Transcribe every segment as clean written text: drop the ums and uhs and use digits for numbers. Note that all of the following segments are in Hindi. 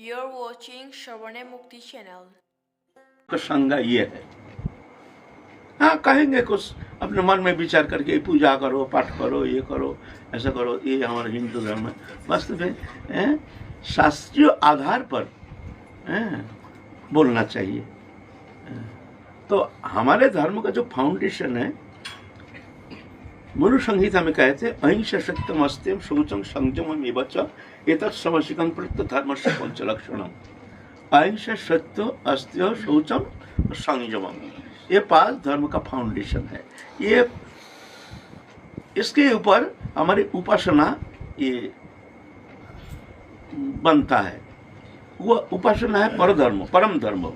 You're watching Shravane Mukti channel. का संज्ञा ये है। हाँ, कहेंगे कुछ अपने मन में विचार करके पूजा करो, पाठ करो, ये करो, ऐसा करो, ये हमारे हिंदू धर्म में वास्तव में शास्त्रीय आधार पर बोलना चाहिए। तो हमारे धर्म का जो फाउंडेशन है, मनु संहिता में कहते हैं अहिंसा सत्यम अस्त्यम शौचम संयमम एवच एतत् समशिकं प्रत्यय धर्मस्य पंचलक्षणम। अहिंसा सत्य अस्त्य शौचम संयमम, ये 5 धर्म का फाउंडेशन है। ये इसके ऊपर हमारी उपासना ये बनता है। वो उपासना है परधर्म, परम धर्म।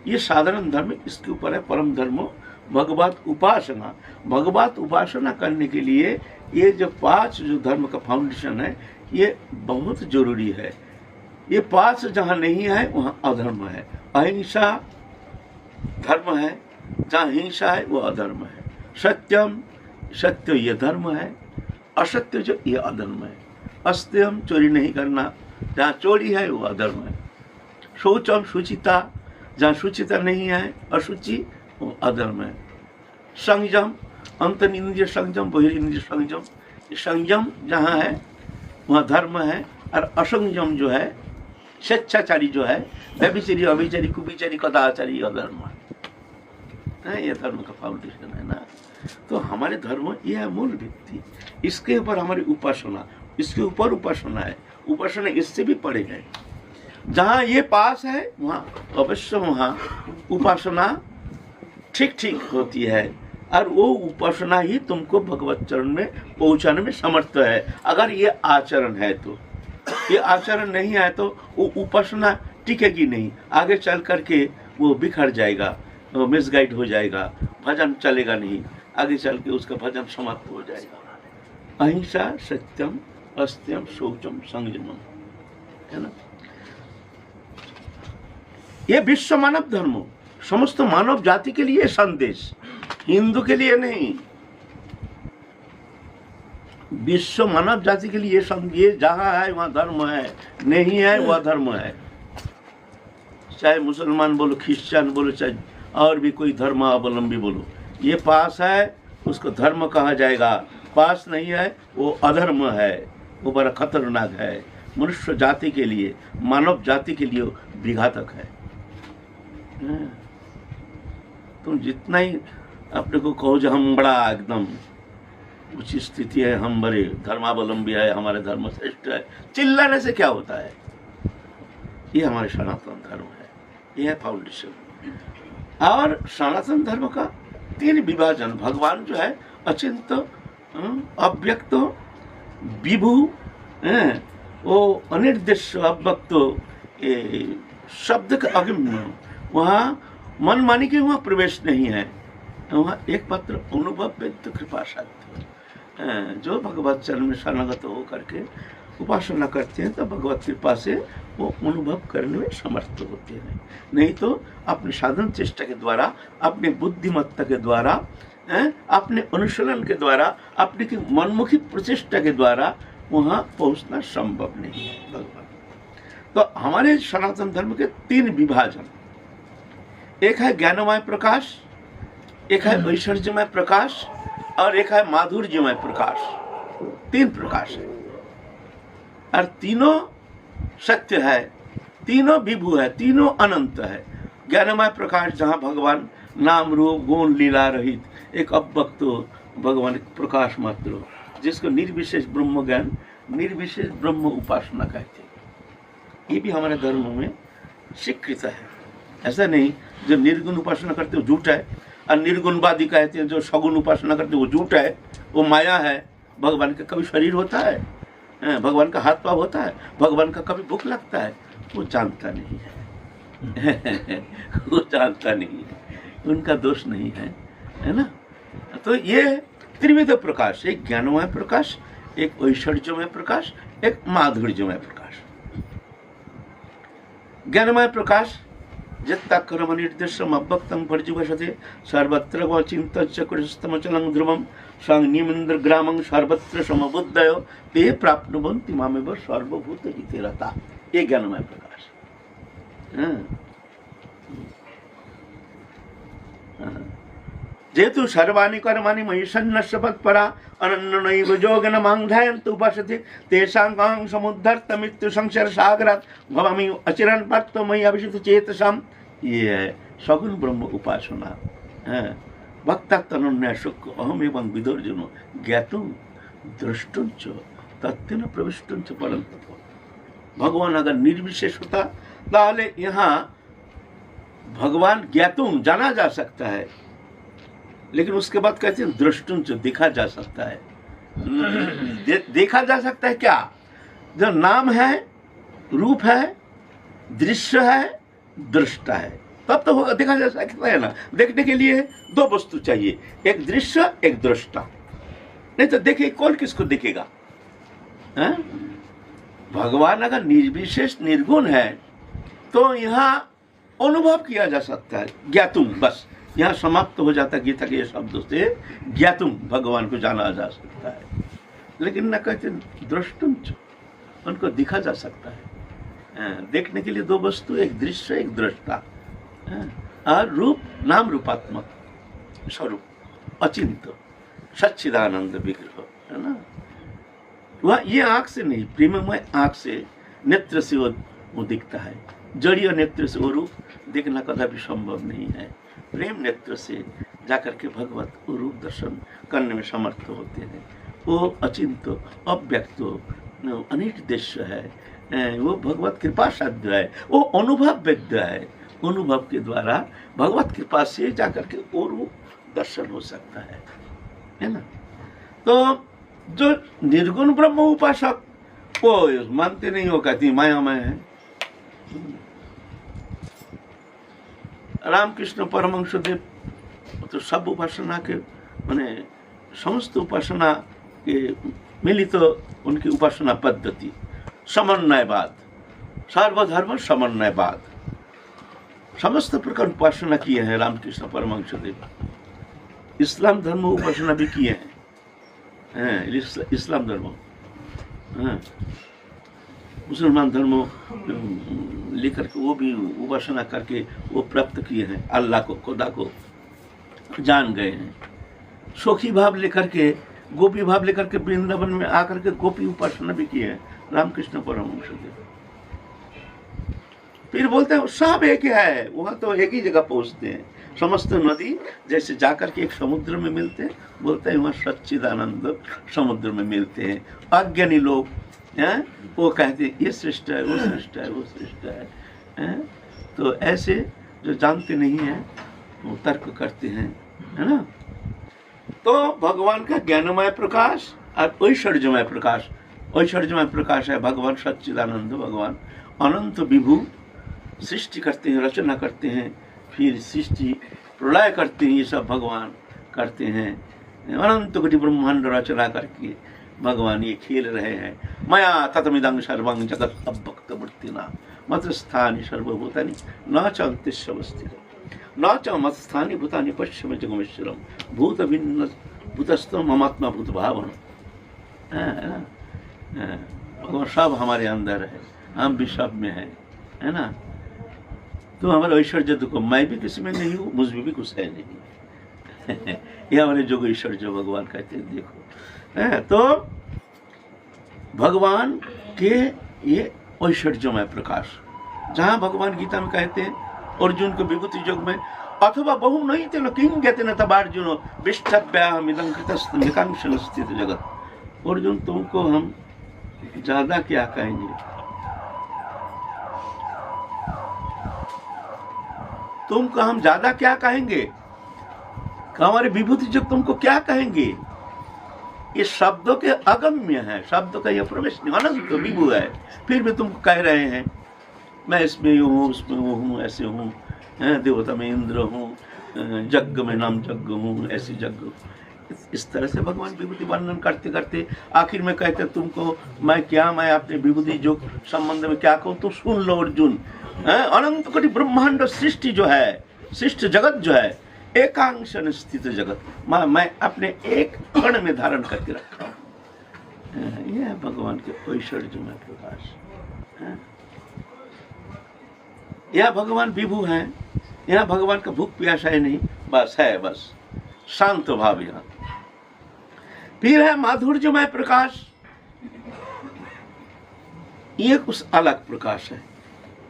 ये साधारण धर्म इसके ऊपर है परम धर्म भगवत उपासना। भगवत उपासना करने के लिए ये जो 5 जो धर्म का फाउंडेशन है ये बहुत जरूरी है। ये 5 जहाँ नहीं है वहाँ अधर्म है। अहिंसा धर्म है, जहाँ हिंसा है वो अधर्म है। सत्यम, सत्य ये धर्म है। असत्य जो ये अधर्म है। अस्त्यम, चोरी नहीं करना, जहाँ चोरी है वो अधर्म है। शौचम, शुचिता, जहाँ शुचिता नहीं है, अशुचि, वो अधर्म है। संयम, अंतरिंद्रिय संयम, बहिरिंद्रिय संयम। संयम जहाँ है वहाँ धर्म है। और असंयम जो है, स्वेच्छाचारी जो है, व्यभिचारी, अभिचारी, कुभिचारी, कदाचारी, अधर्म है। ये धर्म का फाउंडेशन है ना। तो हमारे धर्म ये है मूल भित्ति। इसके ऊपर हमारी उपासना, इसके ऊपर उपासना है। उपासना इससे भी परे है। जहाँ ये पास है वहाँ अवश्य वहाँ उपासना ठीक ठीक होती है। और वो उपासना ही तुमको भगवत चरण में पहुँचाने में समर्थ है, अगर ये आचरण है तो। ये आचरण नहीं है तो वो उपासना टिकेगी नहीं। आगे चल करके वो बिखर जाएगा, वो मिसगाइड हो जाएगा, भजन चलेगा नहीं, आगे चल के उसका भजन समाप्त हो जाएगा। अहिंसा सत्यम अस्त्यम शौचम संयमम, है ना। ये विश्व मानव धर्म, समस्त मानव जाति के लिए संदेश, हिंदू के लिए नहीं। विश्व मानव जाति के लिए ये जहाँ है वहाँ धर्म है, नहीं है वह धर्म है। चाहे मुसलमान बोलो, क्रिश्चियन बोलो, चाहे और भी कोई धर्मावलंबी बोलो, ये पास है उसको धर्म कहा जाएगा। पास नहीं है वो अधर्म है, वो बड़ा खतरनाक है। मनुष्य जाति के लिए, मानव जाति के लिए विघातक है। तुम जितना ही अपने को कहो जो हम बड़ा एकदम ऊंची स्थिति है, हम बड़े धर्मावलंबी है, हमारे धर्म श्रेष्ठ है, चिल्लाने से क्या होता है। ये हमारे सनातन धर्म है, ये है फाउंडेशन। और सनातन धर्म का 3 विभाजन। भगवान जो है अचिंत, अव्यक्त, विभु, वो अनिर्देश, अव्यक्त, शब्द का अगम्य, वहाँ मनमानी के वहाँ प्रवेश नहीं है। वहाँ एकमात्र अनुभव व्यक्त कृपा साध्य। जो भगवत चरण में शरणागत हो करके उपासना करते हैं तो भगवत कृपा से वो अनुभव करने में समर्थ होते हैं। नहीं तो अपने साधन चेष्टा के द्वारा, अपने बुद्धिमत्ता के द्वारा, अपने अनुशीलन के द्वारा, अपने की मनमुखी प्रचेष्टा के द्वारा वहाँ पहुँचना संभव नहीं है भगवान। तो हमारे सनातन धर्म के 3 विभाजन, एक है ज्ञानमय प्रकाश, एक है ऐश्वर्यमय प्रकाश, और एक है माधुर्यमय प्रकाश। 3 प्रकाश है और तीनों सत्य है, तीनों विभु है, तीनों अनंत है। ज्ञानमय प्रकाश जहाँ भगवान नाम रूप गुण लीला रहित एक अव्यक्त भगवान प्रकाश मात्र, जिसको निर्विशेष ब्रह्म ज्ञान, निर्विशेष ब्रह्म उपासना कहते हैं। ये भी हमारे धर्म में स्वीकृत है। ऐसा नहीं जो निर्गुण उपासना करते हो झूठ है, और निर्गुणवादी कहते हैं जो सगुण उपासना करते वो झूठ है, वो माया है। भगवान का कभी शरीर होता है, भगवान का हाथ पाँव होता है, भगवान का कभी भूख लगता है, वो जानता नहीं है। वो जानता नहीं है, उनका दोष नहीं है, है ना। तो ये त्रिविध प्रकाश, एक ज्ञानमय प्रकाश, एक ऐश्वर्यमय प्रकाश, एक माधुर्यमय प्रकाश। ज्ञानमय प्रकाश जत्ता कर्म निर्देशम अव्यक्तं पर्यवसते सर्वत्र वचिन्तं चक्रस्तमचलं ध्रुवं संनिमिन्द्र ग्रामं सर्वत्र समबुद्धयो ते प्राप्नुवन्ति मामेव सर्वभूत हिते रता। ये ज्ञानमय प्रकाश। जेतु सर्वाणि कर्माणि मयि सन्न्यस्य मत्परा अनन्यनैव योगेन मां ध्यायन्तु उपासते तेषां कां समुद्धर्त मृत्यु संसार सागरात् भवामि अचिरन् पार्थ मयि अभिषिक्त चेतसां। ये है सगुण ब्रह्म उपासना। भक्ता तनन्या सुख अहम एवं विदुर्जुनो ज्ञातुं द्रष्टुं च तत्तेन प्रविष्टुं च परन्तप। भगवान अगर निर्विशेष होता ताहले यहाँ भगवान ज्ञातुं जाना जा सकता है, लेकिन उसके बाद कहते हैं दृष्टुं च देखा जा सकता है। देखा जा सकता है क्या? जो नाम है, रूप है, दृश्य है, दृष्टा है, तब तो होगा, देखा जा सकता है ना। देखने के लिए दो वस्तु चाहिए, एक दृश्य एक दृष्टा, नहीं तो देखे कौन किसको देखेगा? भगवान अगर निर्विशेष निर्गुण है तो यहाँ अनुभव किया जा सकता है। ज्ञातुम, बस यहाँ समाप्त हो जाता है गीता के ये शब्दों से, ज्ञातुम भगवान को जाना जा सकता है। लेकिन न कहते दृष्टुम, उनको दिखा जा सकता है। देखने के लिए दो वस्तु, एक दृश्य एक दृष्टा, और रूप नाम रूपात्मक स्वरूप अचिंत सच्चिदानंद विग्रह, है ना। वह ये आंख से नहीं, प्रेममय आंख से नेत्र से वो दिखता है, जड़ीय नेत्र से वो रूप देखना कदापि संभव नहीं है। प्रेम नेत्र से जाकर के भगवत वो रूप दर्शन करने में समर्थ होते हैं। वो अचिंत अव्यक्त अनिर्देश्य है, वो भगवत कृपा साध्य है, वो अनुभव वेद्य है। अनुभव के द्वारा भगवत कृपा से जाकर के वो रूप दर्शन हो सकता है ना। तो जो निर्गुण ब्रह्म उपासक वो मानते नहीं, हो कहती मायामय है। रामकृष्ण परमहंस देव तो सब उपासना के माने समस्त उपासना के मिलित तो उनकी उपासना पद्धति समन्वयवाद, सर्वधर्म समन्वयवाद, समस्त प्रकार उपासना किए हैं रामकृष्ण परमहंस देव। इस्लाम धर्म उपासना भी किए हैं, इस्लाम धर्म, मुसलमान धर्म लेकर के वो भी उपासना करके वो प्राप्त किए हैं, अल्लाह को, खुदा को जान गए हैं। सखी भाव लेकर के, गोपी भाव लेकर के वृंदावन में आकर के गोपी उपासना भी किए हैं रामकृष्ण परमहंस देव। फिर बोलते हैं सब एक है, वहां तो एक ही जगह पहुंचते हैं। समस्त नदी जैसे जाकर के एक समुद्र में मिलते हैं, बोलते हैं वहाँ सच्चिदानंद समुद्र में मिलते हैं। अज्ञानी लोग हैं वो कहते हैं ये श्रेष्ठ है, वो श्रेष्ठ है, वो श्रेष्ठ है। तो ऐसे जो जानते नहीं हैं वो तर्क करते हैं, है ना। तो भगवान का ज्ञानमय प्रकाश और ऐश्वर्यमय प्रकाश, ऐश्वर्यमय प्रकाश है भगवान सच्चिदानंद। भगवान अनंत विभु सृष्टि करते हैं, रचना करते हैं, फिर सृष्टि प्रलय करते हैं, ये सब भगवान करते हैं। अनंत कोटि ब्रह्मांड रचना करके भगवान ये खेल रहे हैं। मया ततमिदं सर्वं जगत् अव्यक्त मूर्तिना मत्स्थानि सर्वभूतानि न च अंतिस्वस्थित न च मत्स्थानि भूतानि पश्चिम जगमेश्वरम भूत भिन्न भूतस्थो ममात्मा भूत भावन। भगवान सब हमारे अंदर है, हम भी सब में है ना। तो हमारा ऐश्वर्य देखो, मैं भी किसी में नहीं हूँ, मुझ में भी कुछ है नहीं। ये हमारे जोग ऐश्वर्य भगवान कहते हैं। देखो तो भगवान के ये ऐश्वर्यमय प्रकाश, जहाँ भगवान गीता में कहते हैं अर्जुन को विभूति योग में अथवा बहु नहीं थे किंग कहते न तब अर्जुन विष्ठव्याहमिदं कृतस्तं स्थित जगत। अर्जुन तुमको हम ज्यादा क्या कहेंगे, तुमको हम ज्यादा क्या कहेंगे, हमारे विभूति जो तुमको क्या कहेंगे। ये शब्दों के अगम्य है, शब्दों का यह प्रवेश नहीं, अनंत विभु है। फिर भी तुमको कह रहे हैं मैं इसमें यूँ हूँ, उसमें वो हूँ, ऐसे हूँ, देवता में इंद्र हूँ, यज्ञ में नाम यज्ञ हूँ, ऐसे यज्ञ। इस तरह से भगवान विभूति वर्णन करते करते आखिर में कहते तुमको मैं क्या, मैं अपने विभूति जो संबंध में क्या कहूँ, तो सुन लो अर्जुन। अनंत कोटि ब्रह्मांड सृष्टि जो है, सृष्टि जगत जो है, एकांश स्थित जगत मैं अपने एक कण में धारण करके रखा हूँ। यह है भगवान के ऐश्वर्यमय प्रकाश। यहाँ भगवान विभु हैं, यहाँ भगवान का भूख प्यासा ही नहीं, बस है, बस शांत भाव यहाँ। फिर है माधुर्यमय प्रकाश, ये कुछ अलग प्रकाश है।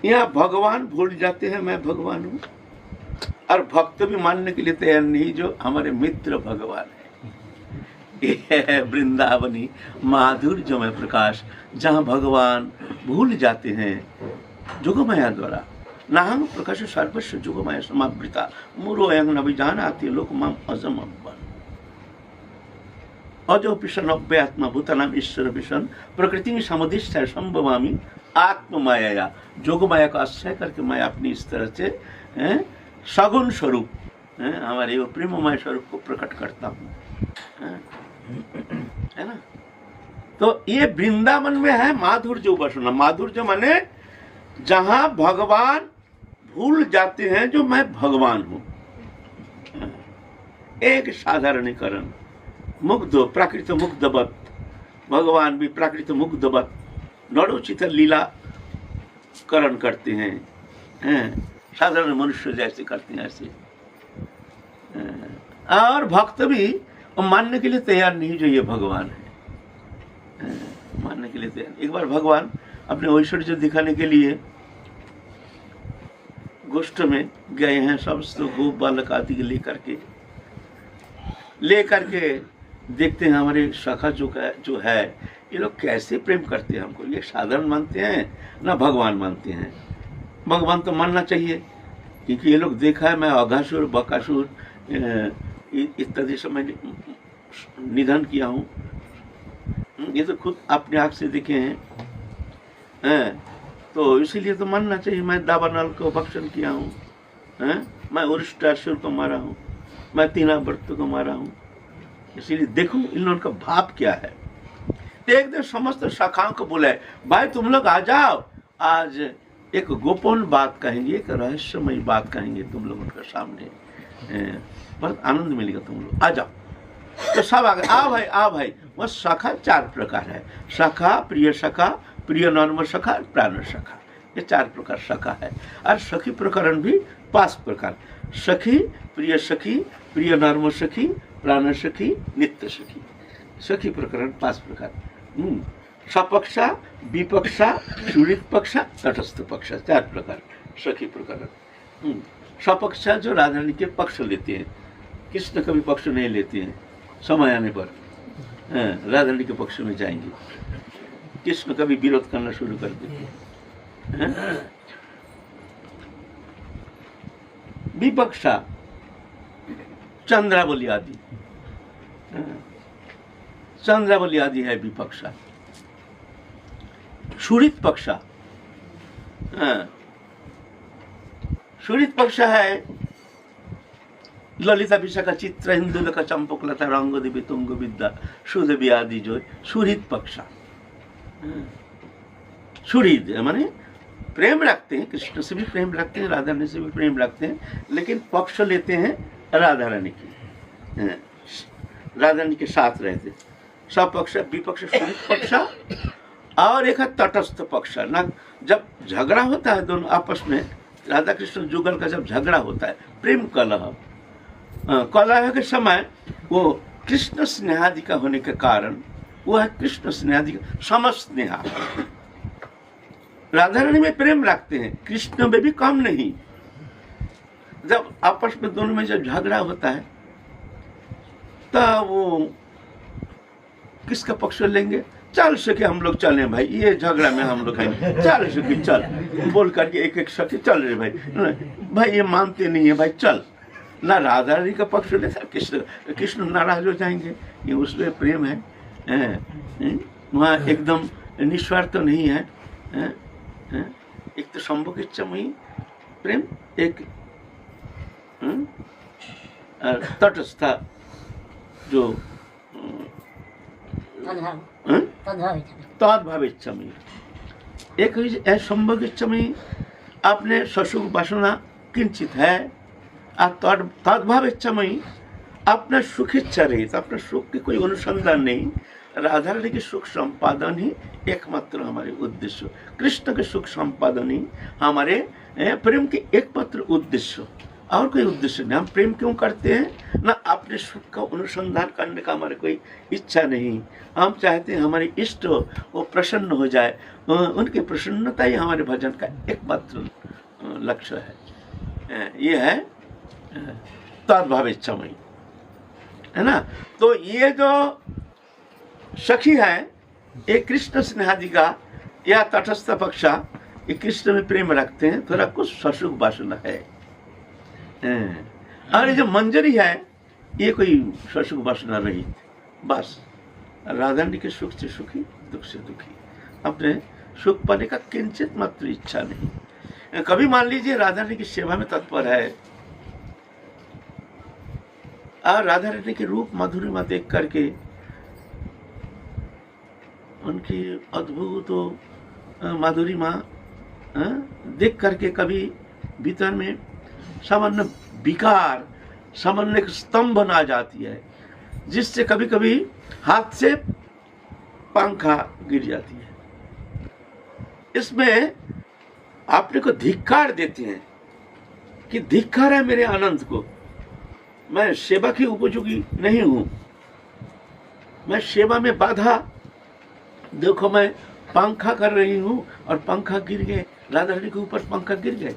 यहाँ भगवान भूल जाते हैं मैं भगवान हूँ, और भक्त भी मानने के लिए तैयार नहीं, जो हमारे मित्र भगवान है। ये है वृंदावनी माधुर्यमय प्रकाश, जहाँ भगवान भूल जाते हैं जोगमाया द्वारा। नाहं प्रकाश सर्वस्व जोगमाया समावृता मुरो अयं न विजानाति लोक माम अजम अब्बन अजो पिशन अव्ययात्मा भूतानाम ईश्वर पिशन प्रकृति समुदिष्ट संभवामी आत्ममाया। जोगमाया का आश्रय करके मैं अपनी इस तरह से सगुण स्वरूप हमारे वो प्रेममय स्वरूप को प्रकट करता हूँ, है ना। तो ये वृंदावन में है माधुर्य उपासना। माधुर्य माने जहां भगवान भूल जाते हैं जो मैं भगवान हूं। एक साधारणीकरण, मुग्ध प्राकृत मुग्धवत, भगवान भी प्राकृत मुग्धवत नरोचित लीला करण करते हैं, साधारण मनुष्य जैसे करते हैं ऐसे। और भक्त भी मानने के लिए तैयार नहीं जो ये भगवान है, मानने के लिए तैयार। एक बार भगवान अपने ऐश्वर्य दिखाने के लिए गोष्ठ में गए हैं, सब गोप बालक आदि के लेकर के देखते हैं हमारे शाखा जो है ये लोग कैसे प्रेम करते हैं हमको। ये साधारण मानते हैं ना भगवान मानते हैं। भगवान तो मानना चाहिए, क्योंकि ये लोग देखा है मैं अघासुर बकासुर इत्यादि समय निधन किया हूँ, ये तो खुद अपने आँख से देखे हैं, तो इसीलिए तो मानना चाहिए। मैं दावानल को भक्षण किया हूँ, मैं उरिष्टासुर को मारा हूँ, मैं तीनावर्त को मारा हूँ, इसीलिए देखूं इन लोगों का भाव क्या है। एक दिन समस्त शाखाओं को बुलाए, भाई तुम लोग आ जाओ, आज एक गोपन बात कहेंगे, एक रहस्यमयी बात कहेंगे तुम लोगों के सामने, बहुत आनंद मिलेगा, तुम लोग आ जाओ। तो सब आ गए, आ भाई। वह शाखा 4 प्रकार है, शाखा, प्रिय नॉर्म शाखा, प्राण शाखा, ये 4 प्रकार शाखा है। और सखी प्रकरण भी 5 प्रकार, सखी, प्रिय नॉर्म सखी, प्राण सखी, नित्य सखी। सखी प्रकरण 5 प्रकार, सपक्षा, विपक्षा, सुहृद पक्षा, तटस्थ पक्षा, 4 प्रकार सखी प्रकरण। सपक्षा जो राधा रानी के पक्ष लेते हैं, कृष्ण कभी पक्ष नहीं लेते हैं, समय आने पर राधा रानी के पक्ष में जाएंगे, कृष्ण कभी विरोध करना शुरू कर देते हैं। विपक्षा चंद्रावली आदि, चंद्रावली आदि है विपक्षा। सुहृद पक्षा, सुहृद पक्षा है ललिता विशाखा चित्र हिंदुलका चंपकलता रंग देवी तुंग विद्या सुदेवी आदि जो सुहृद पक्षा। सुहृद माने प्रेम रखते हैं, कृष्ण से भी प्रेम रखते हैं, राधा रानी से भी प्रेम रखते हैं, लेकिन पक्ष लेते हैं राधा रानी की, राधा रानी के साथ रहते। सपक्ष, विपक्ष, सुहृद पक्षा। और एक है तटस्थ पक्ष ना, जब झगड़ा होता है दोनों आपस में, राधा कृष्ण जुगल का जब झगड़ा होता है, प्रेम कलह, कलह के समय वो कृष्ण स्नेहादि का होने के कारण वो है कृष्ण स्नेहादि का समस्नेहा। राधा रानी में प्रेम रखते हैं, कृष्ण में भी कम नहीं। जब आपस में दोनों में जब झगड़ा होता है तब वो किसका पक्ष लेंगे? चल सके हम लोग चलें भाई, ये झगड़ा में हम लोग हैं, चल सके चल बोल करके एक सके चल रहे भाई, ये मानते नहीं है भाई, चल ना राधा रानी का पक्ष लेता, कृष्ण नाराज हो जाएंगे। ये उसमें प्रेम है, वहाँ एकदम निस्वार्थ नहीं है, एक तो संभोग इच्छामयी प्रेम, एक तटस्थ जो तद्भाव इच्छामयी, एक संभोग इच्छामयी आपने ससुख वासना किंचित है, और तद्भाव इच्छामयी अपना सुख इच्छा रही, तो अपना सुख की कोई अनुसंधान नहीं, राधा रानी के सुख संपादन ही एकमात्र हमारे उद्देश्य, कृष्ण के सुख संपादन ही हमारे प्रेम के एकमात्र उद्देश्य, और कोई उद्देश्य नहीं। हम प्रेम क्यों करते हैं ना, अपने सुख का अनुसंधान करने का हमारे कोई इच्छा नहीं। हम चाहते हैं हमारे इष्ट वो प्रसन्न हो जाए, उनकी प्रसन्नता ही हमारे भजन का एकमात्र लक्ष्य है। ये है तद्भाव इच्छामयी, है ना। तो ये जो सखी है ये कृष्ण स्नेहादिका या तटस्थ पक्षा, ये कृष्ण में प्रेम रखते हैं, थोड़ा कुछ ससुख वासना है। और ये जो मंजरी है ये कोई ससुख वासना रहित, बस राधा रानी के सुख से सुखी, दुख से दुखी, अपने सुख पाने का किंचित मात्र इच्छा नहीं। कभी मान लीजिए राधा रानी की सेवा में तत्पर है और राधा रानी के रूप माधुर्य देख करके, उनकी अद्भुत माधुरिमा देख करके कभी भीतर में सामान्य विकार, सामान्य स्तंभ बना जाती है, जिससे कभी कभी हाथ से पंखा गिर जाती है। इसमें आपने को धिक्कार देते हैं कि धिक्कार है मेरे आनंद को, मैं सेवा की उपयोगी नहीं हूं, मैं सेवा में बाधा, देखो मैं पंखा कर रही हूं और पंखा गिर गए, राधा रानी के ऊपर पंखा गिर गए,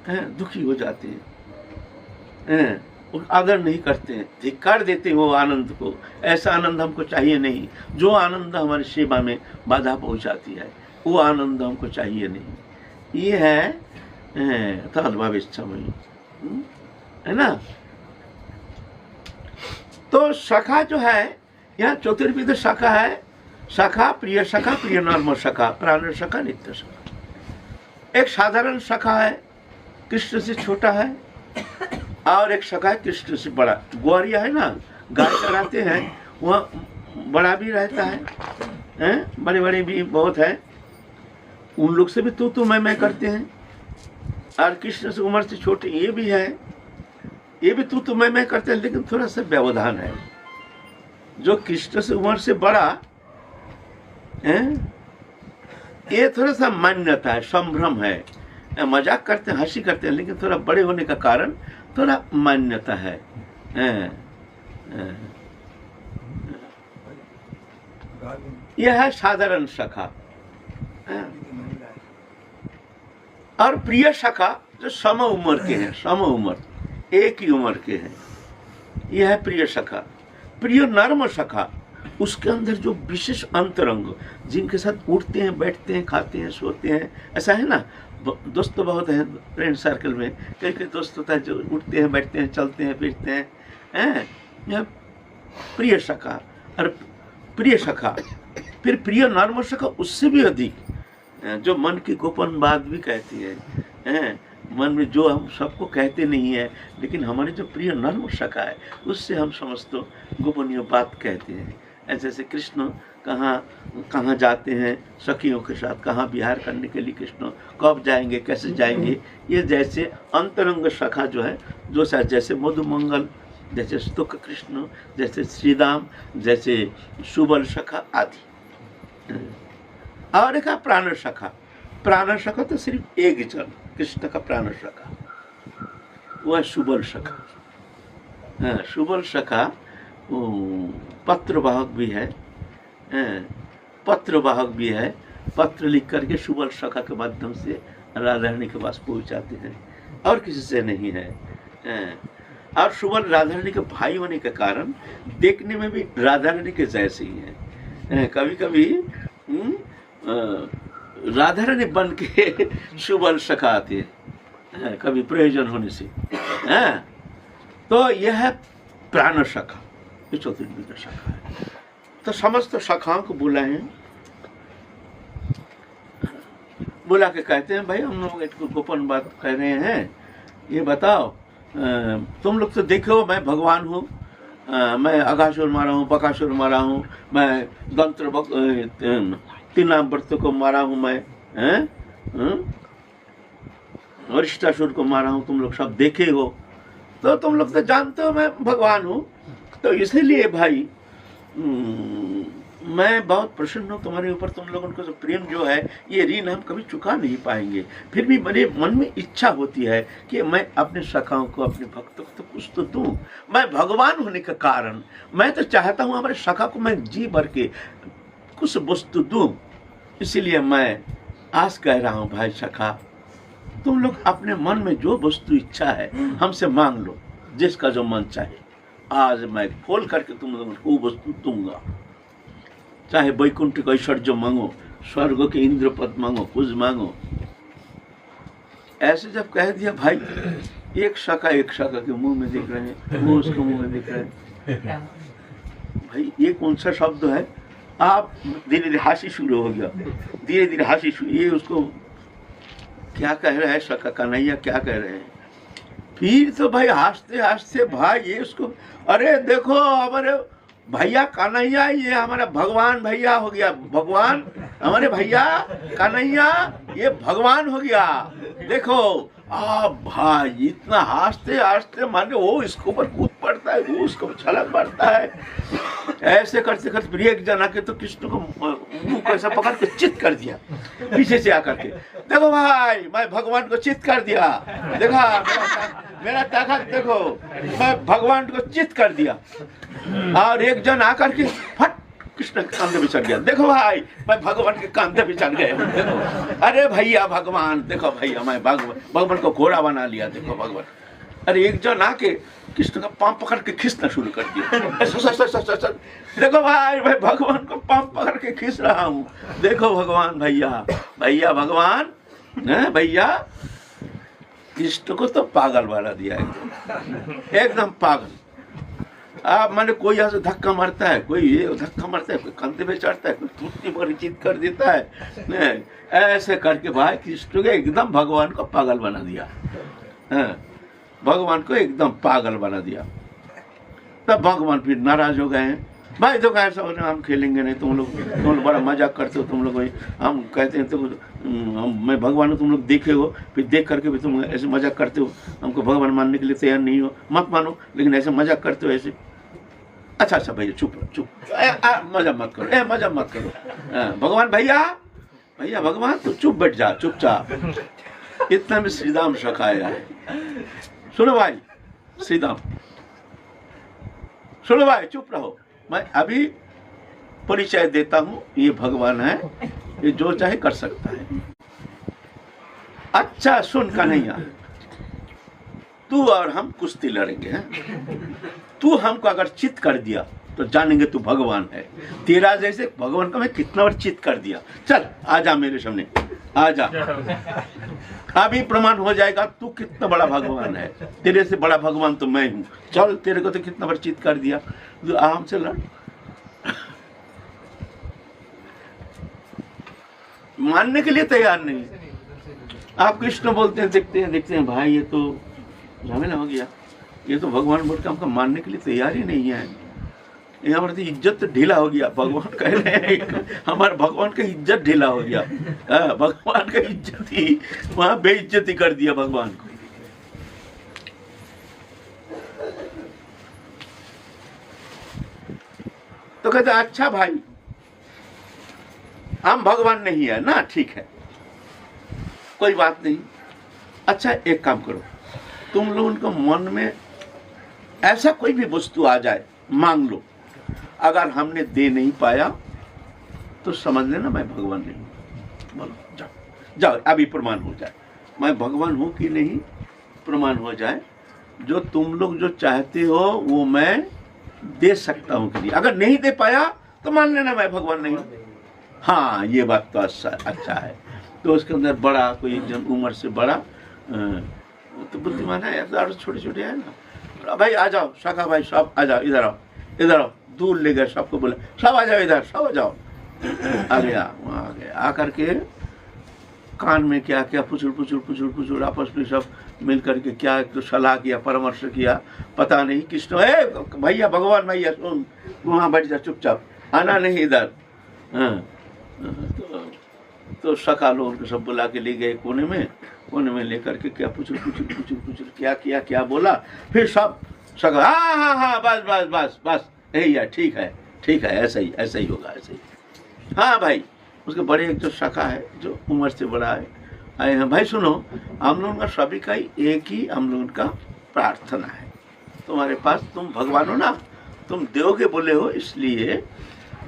दुखी हो जाते हैं, आदर नहीं करते हैं, धिक्कार देते हैं वो आनंद को। ऐसा आनंद हमको चाहिए नहीं, जो आनंद हमारी सेवा में बाधा पहुंचाती है वो आनंद हमको चाहिए नहीं। ये है तद्भाव इच्छामयी, है ना। तो सखा जो है यहाँ चतुर्विध सखा है, सखा, प्रिय नर्म सखा, प्राण सखा, नित्य सखा। एक साधारण सखा है, कृष्ण से छोटा है, और एक सखा है कृष्ण से बड़ा। ग्वारिया है ना, गाय चराते हैं, वहाँ बड़ा भी रहता है, बड़े बड़े भी बहुत है, उन लोग से भी तू मैं करते हैं। और कृष्ण से उम्र से छोटे ये भी है, ये भी तू मैं करते हैं, लेकिन थोड़ा सा व्यवधान है। जो कृष्ण से उम्र से बड़ा है ये थोड़ा सा मान्यता है, संभ्रम है, मजाक करते हैं, हंसी करते हैं, लेकिन थोड़ा बड़े होने का कारण थोड़ा मान्यता है। यह है साधारण सखा। और प्रिय सखा जो सम उम्र के हैं, सम उम्र, एक ही उम्र के हैं, यह है प्रिय सखा। प्रिय नर्म सखा, उसके अंदर जो विशेष अंतरंग, जिनके साथ उठते हैं, बैठते हैं, खाते हैं, सोते हैं, ऐसा है ना। दोस्त तो बहुत हैं फ्रेंड सर्कल में, कई कई दोस्त होता है जो उठते हैं, बैठते हैं, चलते हैं, फिरते हैं, यह प्रिय सखा। और प्रिय सखा, फिर प्रिय नर्म सखा, उससे भी अधिक, जो मन की गोपन बात भी कहती है, मन में जो हम सबको कहते नहीं है, लेकिन हमारे जो प्रिय नर्म सखा है उससे हम समस्त गोपनीय बात कहते हैं। ऐसे कृष्ण कहाँ जाते हैं सखियों के साथ, कहाँ विहार करने के लिए कृष्ण कब जाएंगे, कैसे जाएंगे, ये जैसे अंतरंग सखा जो है, जो जैसे मधुमंगल, जैसे स्तुक कृष्ण, जैसे श्रीराम, जैसे सुबल सखा आदि। और एक प्राण सखा। प्राण सखा तो सिर्फ एक जन, कृष्ण का प्राण सखा, वह सुबल सखा। सुबल सखा पत्रवाहक भी है, पत्रवाहक भी है, पत्र लिख करके सुबल सखा के माध्यम से राधा रानी के पास पहुंचाते हैं, और किसी से नहीं है। और सुबल राधा रानी के भाई होने के कारण देखने में भी राधा रानी के जैसे ही है। कभी कभी राधा रानी बन के सुबल सखा आते हैं, कभी प्रयोजन होने से। तो यह है प्राण सखा, ये चतुर्विध सखा है। तो समस्त सखाओं को बुलाए, बुला के कहते हैं, भाई हम लोग एक गोपन बात कह रहे हैं, ये बताओ, तुम लोग तो देखो मैं भगवान हूँ, मैं अघासुर मारा हूँ, बकासुर मारा हूँ, मैं दंत्र तीनावर्त को मारा हूँ, मैं वरिष्ठासुर को मारा हूँ, तुम लोग सब देखे हो, तो तुम लोग तो जानते हो मैं भगवान हूँ। तो इसीलिए भाई मैं बहुत प्रसन्न हूँ तुम्हारे ऊपर, तुम लोगों को जो प्रेम जो है ये ऋण हम कभी चुका नहीं पाएंगे। फिर भी मेरे मन में इच्छा होती है कि मैं अपने सखाओं को, अपने भक्तों को तो कुछ तो दूं। मैं भगवान होने के कारण मैं तो चाहता हूँ हमारे सखा को मैं जी भर के कुछ वस्तु दूं। इसीलिए मैं आज कह रहा हूँ भाई सखा, तुम लोग अपने मन में जो वस्तु इच्छा है हमसे मांग लो, जिसका जो मन चाहे। आज मैं खोल करके तुम लोगों को वो वस्तु दूंगा। चाहे वैकुंठ का ऐश्वर्य मांगो, स्वर्ग के इंद्र पद मांगो, कुछ मांगो। ऐसे जब कह दिया भाई, एक शाखा के मुंह में देख रहे हैं, वो उसके मुंह में देख रहे हैं। भाई ये कौन सा शब्द है? आप धीरे धीरे हंसी शुरू हो गया, धीरे धीरे हंसी शुरू। ये उसको क्या कह रहे हैं शाखा कन्हैया, क्या कह रहे हैं? फिर तो भाई हंसते हंसते भाई ये उसको, अरे देखो हमारे भैया कन्हैया, ये हमारा भगवान भैया हो गया। भगवान हमारे भैया कन्हैया ये भगवान हो गया। देखो भाई इतना हंसते हंसते माने वो इसके ऊपर कूद पड़ता है, वो उसको छलक पड़ता है। ऐसे करते करते फिर एक जना के तो कृष्ण को मुंह को ऐसा पकड़ के चित कर दिया पीछे से आकर के। देखो भाई मैं भगवान को चित कर दिया, देखा मेरा ताकत देखो, मैं भगवान को चित कर दिया। और एक जन आकर के फट कृष्ण के कंधे पे चढ़ गया। देखो भाई मैं भगवान के कंधे पे चढ़ गया। देखो अरे भैया भगवान, देखो भैया मैं भगवान को घोड़ा बना लिया। देखो भगवान, अरे एक जन आके कृष्ण का पांव पकड़ के खींचना शुरू कर दिया। देखो भाई मैं भगवान को पांव पकड़ के खींच रहा हूँ। देखो भगवान भैया, भैया भगवान भैया, कृष्ण को तो पागल बना दिया, एकदम पागल। आप माने कोई यहाँ से धक्का मारता है, कोई ये धक्का मारता है, कोई कंधे पे चढ़ता है, कोई टूटने पर चित कर देता है। ऐसे करके भाई कृष्ण के एकदम भगवान को पागल बना दिया। भगवान को एकदम पागल बना दिया। तब भगवान फिर नाराज हो गए हैं। भाई तो कैसा हो, हम खेलेंगे नहीं, तुम लोग बड़ा मजाक करते हो। तुम लोग हम कहते हैं तो मैं भगवान को तुम लोग देखे हो, फिर देख करके भी तुम ऐसे मजाक करते हो। हमको भगवान मानने के लिए तैयार नहीं हो, मत मानो, लेकिन ऐसे मजाक करते हो ऐसे। अच्छा अच्छा भैया चुप चुप, मजा मत करो, मजा मत करो। भगवान भैया भैया भगवान तो चुप बैठ जा, चुपचाप। इतना में श्रीराम सखाया है। सुनो भाई श्रीराम, सुनो भाई चुप रहो, मैं अभी परिचय देता हूँ। ये भगवान है, ये जो चाहे कर सकता है। अच्छा सुन कन्हैया, तू और हम कुश्ती लड़ेंगे। तू हमको अगर चित कर दिया तो जानेंगे तू भगवान है। तेरा जैसे भगवान को मैं कितना बार चित कर दिया। चल आजा मेरे सामने, आजा, अभी प्रमाण हो जाएगा तू कितना बड़ा भगवान है। तेरे से बड़ा भगवान तो मैं हूँ। चल तेरे को तो कितना बार चित कर दिया, तो आराम से लड़। मानने के लिए तैयार नहीं। आप कृष्ण बोलते हैं, देखते हैं भाई ये तो झमेला हो गया, ये तो भगवान बोल के हमको मानने के लिए तैयार ही नहीं है। यहाँ पर इज्जत ढीला हो गया। भगवान कह रहे हैं हमारे भगवान का इज्जत ढीला हो गया। भगवान का इज्जत ही वहां बेइज्जती कर दिया भगवान को। तो कहते अच्छा भाई हम भगवान नहीं है ना, ठीक है कोई बात नहीं। अच्छा एक काम करो, तुम लोगों को मन में ऐसा कोई भी वस्तु आ जाए मांग लो। अगर हमने दे नहीं पाया तो समझ लेना मैं भगवान नहीं हूं। बोलो जाओ जाओ, अभी प्रमाण हो जाए मैं भगवान हूं कि नहीं, प्रमाण हो जाए। जो तुम लोग जो चाहते हो वो मैं दे सकता हूं कि नहीं। अगर नहीं दे पाया तो मान लेना मैं भगवान नहीं हूं। हाँ ये बात तो अच्छा है। तो उसके अंदर बड़ा कोई जन उम्र से बड़ा तो बुद्धिमान है, छोटे छोटे है ना। भाई आ जाओ शाखा भाई, सब आ जाओ, इधर आओ, इधर आओ। दूर ले गए, सबको बोले सब आ जाओ इधर, सब आ जाओ। आ गया, वहाँ आ गया। आकर के कान में क्या क्या फुचुर आपस में सब मिल करके क्या तो सलाह किया, परामर्श किया, पता नहीं। कृष्ण भैया भगवान भैया सुन, वहाँ बैठ जा चुपचाप, आना नहीं इधर। हाँ तो सखा लोगों को सब बुला के ले गए कोने में लेकर के क्या पुचुर क्या किया, क्या बोला। फिर सब सखा हाँ बस यही है, ठीक है ठीक है, ऐसा ही होगा, ऐसा ही। हाँ भाई, उसके बड़े एक जो शाखा है जो उम्र से बड़ा है, आए हैं भाई। सुनो, हम लोगों का सभी का एक ही हम लोगों का प्रार्थना है। तुम्हारे पास तुम भगवान हो ना, तुम दोगे बोले हो, इसलिए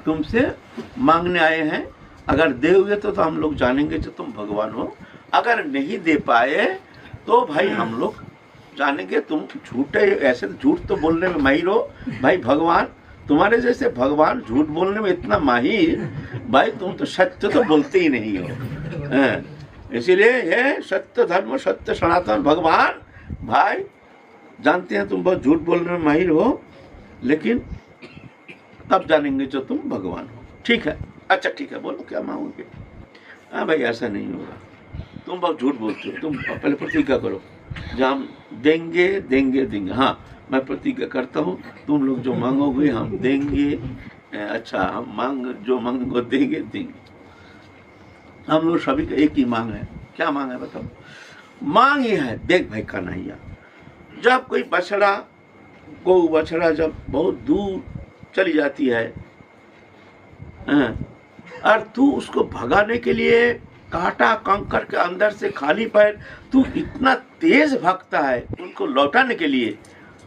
तुमसे मांगने आए हैं। अगर दोगे तो हम लोग जानेंगे जो तुम भगवान हो। अगर नहीं दे पाए तो भाई हम लोग जानेंगे तुम झूठे। ऐसे झूठ तो बोलने में माहिर हो भाई। भगवान तुम्हारे जैसे भगवान झूठ बोलने में इतना माहिर भाई, तुम तो सत्य तो बोलते ही नहीं हो। इसीलिए ये सत्य धर्म, सत्य सनातन भगवान भाई जानते हैं तुम बहुत झूठ बोलने में माहिर हो, लेकिन तब जानेंगे जो तुम भगवान हो। ठीक है, अच्छा ठीक है, बोलो क्या मांगोगे। हाँ भाई, ऐसा नहीं होगा, तुम बहुत झूठ बोलते हो। तुम पहले प्रतिज्ञा करो, जब हम देंगे देंगे देंगे। हाँ, मैं प्रतिज्ञा करता हूँ, तुम लोग जो मांगोगे हम देंगे। अच्छा, हम जो मांगोगे देंगे देंगे। हम लोग सभी का एक ही मांग है। क्या मांग है बताओ? मांग ये है, देख भाई कन्हैया, जब कोई बछड़ा, गौ बछड़ा जब बहुत दूर चली जाती है और तू उसको भगाने के लिए कांटा कंकर के अंदर से खाली पैर तू इतना तेज भागता है उनको लौटाने के लिए,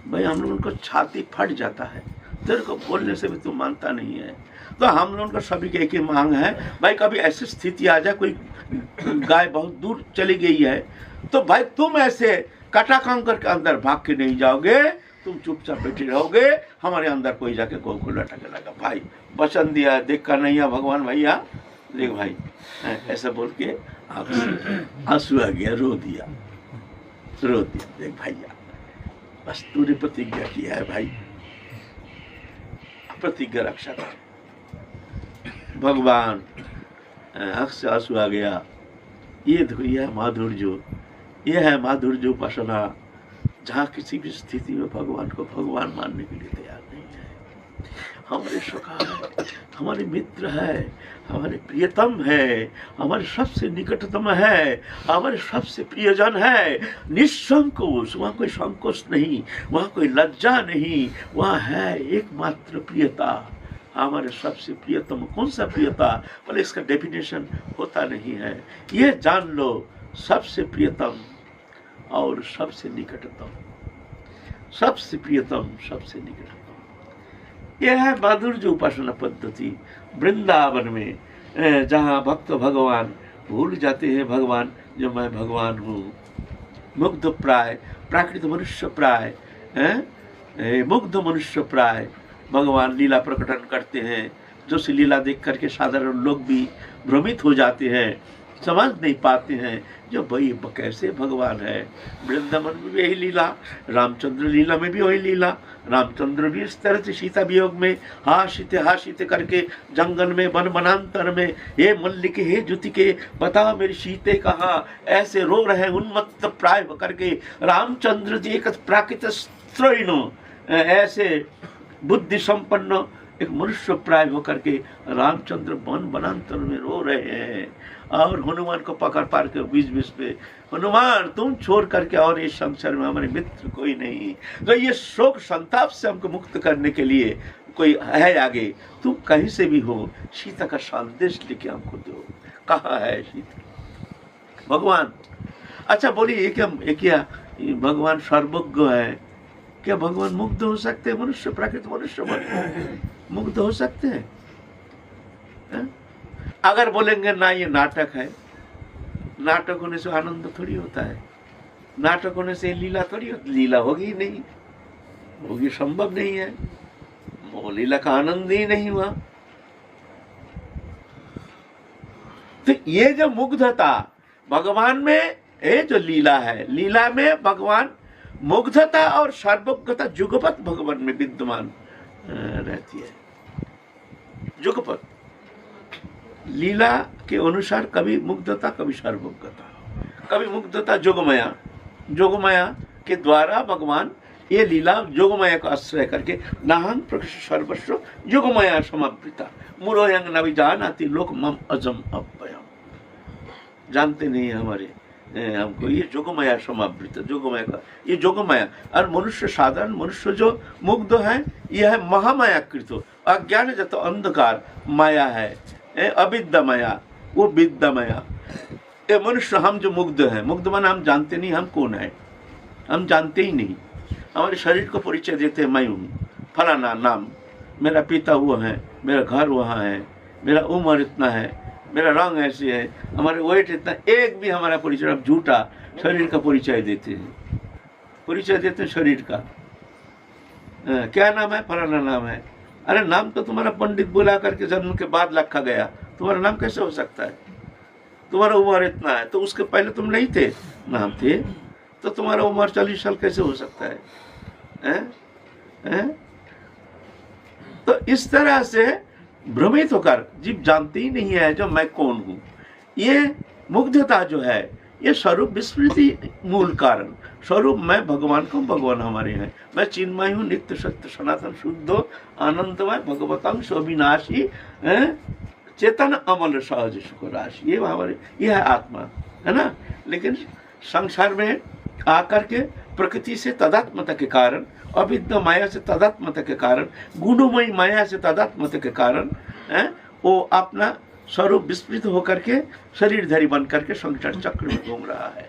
भाई हम लोग उनको छाती फट जाता है। तेरे को बोलने से भी तू मानता नहीं है। तो हम लोगों का सभी के एक ही मांग है भाई, कभी ऐसी स्थिति आ जाए, कोई गाय बहुत दूर चली गई है, तो भाई तुम ऐसे काटा कंकर के अंदर भाग के नहीं जाओगे, तुम चुपचाप बैठे रहोगे, हमारे अंदर कोई जाके को लटके लगा। भाई वचन दिया, देख कर नहीं है भगवान भैया, देख भाई ऐसा बोल के आंसू आ गया, रो दिया। देख भैया, बस तूने प्रतिज्ञा किया है भाई, प्रतिज्ञा रक्षा कर। भगवान आंख से आंसू आ गया। ये देखो, यह माधुर्य, यह है माधुर्य उपासना, जहाँ किसी भी स्थिति में भगवान को भगवान मानने के लिए तैयार नहीं है। हमारे सखा है, हमारे मित्र है, हमारे प्रियतम है, हमारे सबसे निकटतम है, हमारे सबसे प्रियजन है। निसंकोच, वहाँ कोई संकोच नहीं, वहाँ कोई लज्जा नहीं, वहाँ है एकमात्र प्रियता। हमारे सबसे प्रियतम, कौन सा प्रियता, बोले इसका डेफिनेशन होता नहीं है। ये जान लो, सबसे प्रियतम और सबसे निकटतम, सबसे प्रियतम, सबसे निकटतम। यह है माधुर्य उपासना पद्धति वृंदावन में, जहाँ भक्त भगवान भूल जाते हैं भगवान जो मैं भगवान हूँ। मुग्ध प्राय, प्राकृत मनुष्य प्राय, मुग्ध मनुष्य प्राय भगवान लीला प्रकटन करते हैं, जो सी लीला देख करके साधारण लोग भी भ्रमित हो जाते हैं, समझ नहीं पाते हैं जो भाई कैसे भगवान है। वृंदावन में भी यही लीला, रामचंद्र लीला में भी वही लीला। रामचंद्र भी इस तरह से सीता वियोग में हाशिते करके जंगल में वन वनांतर में, हे मल्लिके हे जुतिके बता मेरी सीते कहाँ, ऐसे रो रहे उन्मत्त प्राय होकर के। रामचंद्र जी एक प्राकृत स्त्रीण, ऐसे बुद्धि संपन्न एक मनुष्य प्राय होकर के रामचंद्र वन वनांतर में रो रहे हैं। और हनुमान को पकड़ पार के बीच बीच पे, हनुमान तुम छोड़ करके और इस संसार में हमारे मित्र कोई नहीं, तो ये शोक संताप से हमको मुक्त करने के लिए कोई है आगे, तुम कहीं से भी हो, सीता का संदेश लेके हमको दो। कहाँ है सीता? भगवान, अच्छा बोलिए, ये क्या भगवान सर्वज्ञ है? क्या भगवान मुग्ध हो सकते हैं? मनुष्य, प्राकृत मनुष्य मुग्ध हो सकते हैं? अगर बोलेंगे ना ये नाटक है, नाटक होने से आनंद थोड़ी होता है, नाटक होने से लीला थोड़ी होती, लीला होगी नहीं, होगी संभव नहीं है, वो लीला का आनंद ही नहीं हुआ। तो ये जो मुग्धता भगवान में, ये जो लीला है, लीला में भगवान मुग्धता और सर्वज्ञता जुगपत भगवान में विद्यमान रहती है। जुगपत लीला के अनुसार कभी मुग्धता, कभी सर्वज्ञता, कभी मुग्धता जोगमाया, जोगमाया के द्वारा भगवान ये लीला जोगमाया का आश्रय करके नाहं प्रकृष्ट सर्वस्व जोगमाया समावृता मूढ़ोयं न विजानाति लोक मम अजम अव्ययम्। जानते नहीं हमारे हमको ये जोगमाया समावृत, जोगमाया का ये जोगमाया। और मनुष्य साधारण मनुष्य जो मुग्ध है यह है महामाया कृत, अज्ञान जत अंधकार माया है, अविद्या माया, वो विद्या माया। ये मनुष्य हम जो मुग्ध हैं, मुग्ध माना हम जानते नहीं हम कौन है, हम जानते ही नहीं। हमारे शरीर को परिचय देते हैं, मैं हूँ फलाना नाम, मेरा पिता वो है, मेरा घर वहाँ है, मेरा उम्र इतना है, मेरा रंग ऐसे है, हमारे वेट इतना, एक भी हमारा परिचय अब झूठा शरीर का परिचय देते हैं, परिचय देते हैं शरीर का। क्या नाम है? फलाना नाम है। अरे नाम तो तुम्हारा पंडित बुला करके जन्म के बाद रखा गया, तुम्हारा नाम कैसे हो सकता है? तुम्हारा उम्र इतना है, तो उसके पहले तुम नहीं थे, नाम थे, तो तुम्हारा उम्र 40 साल कैसे हो सकता है? हैं? तो इस तरह से भ्रमित होकर जीव जानते ही नहीं है जो मैं कौन हूँ। ये मुग्धता जो है ये स्वरूप विस्मृति मूल कारण। स्वरूप मैं भगवान को, भगवान हमारे हैं, मैं चिन्मय हूँ, नित्य सत्य सनातन शुद्ध आनंदमय भगवतांश अविनाशी चेतन अमल सहज सुख राशि, ये हमारे, ये है आत्मा, है ना। लेकिन संसार में आकर के प्रकृति से तदात्मता के कारण, अविद्या माया से तदात्मता के कारण, गुणमयी माया से तदात्मता के कारण वो अपना स्वरूप विस्मृत होकर के शरीरधारी बन करके संसार चक्र में घूम रहा है।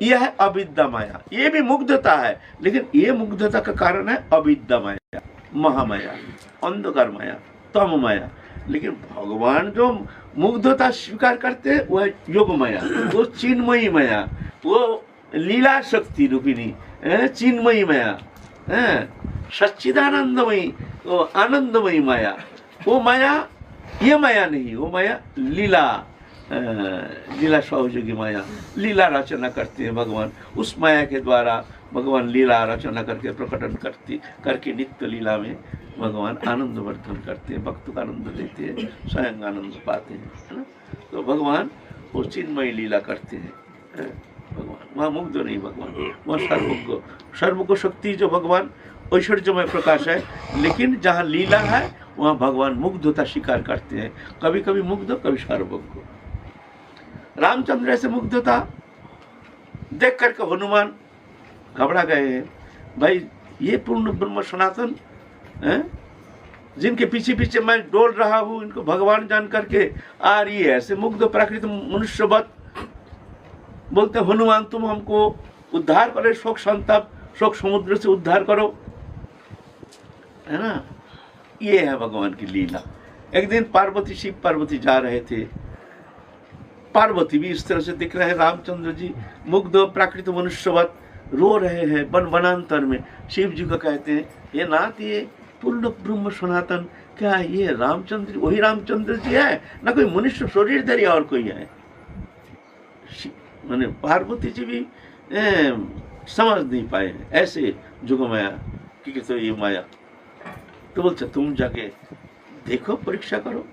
यह है अविद्या माया, ये भी मुग्धता है, लेकिन ये मुग्धता का कारण है अविद्या माया, महामाया, अंधकार माया, तम माया। लेकिन भगवान जो मुग्धता स्वीकार करते हैं वह योग माया, वो चिन्मयी माया, वो लीला शक्ति रूपिणी चिन्मयी माया, सच्चिदानंदमयी, वो आनंदमयी माया, वो माया ये माया नहीं, वो माया लीला, लीला सहयोगी माया, लीला रचना करते हैं भगवान। उस माया के द्वारा भगवान लीला रचना करके प्रकटन करके नित्य लीला में भगवान आनंद वर्धन करते हैं, भक्त को आनंद देते हैं, स्वयं आनंद पाते हैं, है ना। तो भगवान वो चिन्मयी लीला करते हैं, भगवान वहाँ मुग्ध नहीं, भगवान वहाँ सर्वज्ञ शक्ति जो भगवान ऐश्वर्यमय प्रकाश है। लेकिन जहाँ लीला है वहाँ भगवान मुग्धता स्वीकार करते हैं, कभी कभी मुग्ध, कभी सर्वज्ञ। रामचंद्र से मुग्धता देख करके हनुमान घबरा गए हैं, भाई ये पूर्ण ब्रह्म सनातन है, जिनके पीछे पीछे मैं डोल रहा हूँ, इनको भगवान जान करके आ रही है ऐसे मुग्ध प्राकृत मनुष्यवत। बोलते हनुमान तुम हमको उद्धार करो, शोक संताप शोक समुद्र से उद्धार करो, है ना। ये है भगवान की लीला। एक दिन पार्वती, शिव पार्वती जा रहे थे, पार्वती भी इस तरह से दिख रहे हैं, रामचंद्र जी मुग्ध प्राकृत मनुष्यवत रो रहे हैं वन वनांतर में। शिव जी को कहते हैं ये नाथ, ये पूर्ण ब्रह्म सनातन, क्या ये रामचंद्र वही रामचंद्र जी है ना कोई मनुष्य शरीरधारी और कोई है? मैंने पार्वती जी भी समझ नहीं पाए हैं ऐसे जुग माया कि तो ये माया। तो बोलते तुम जाके देखो, परीक्षा करो।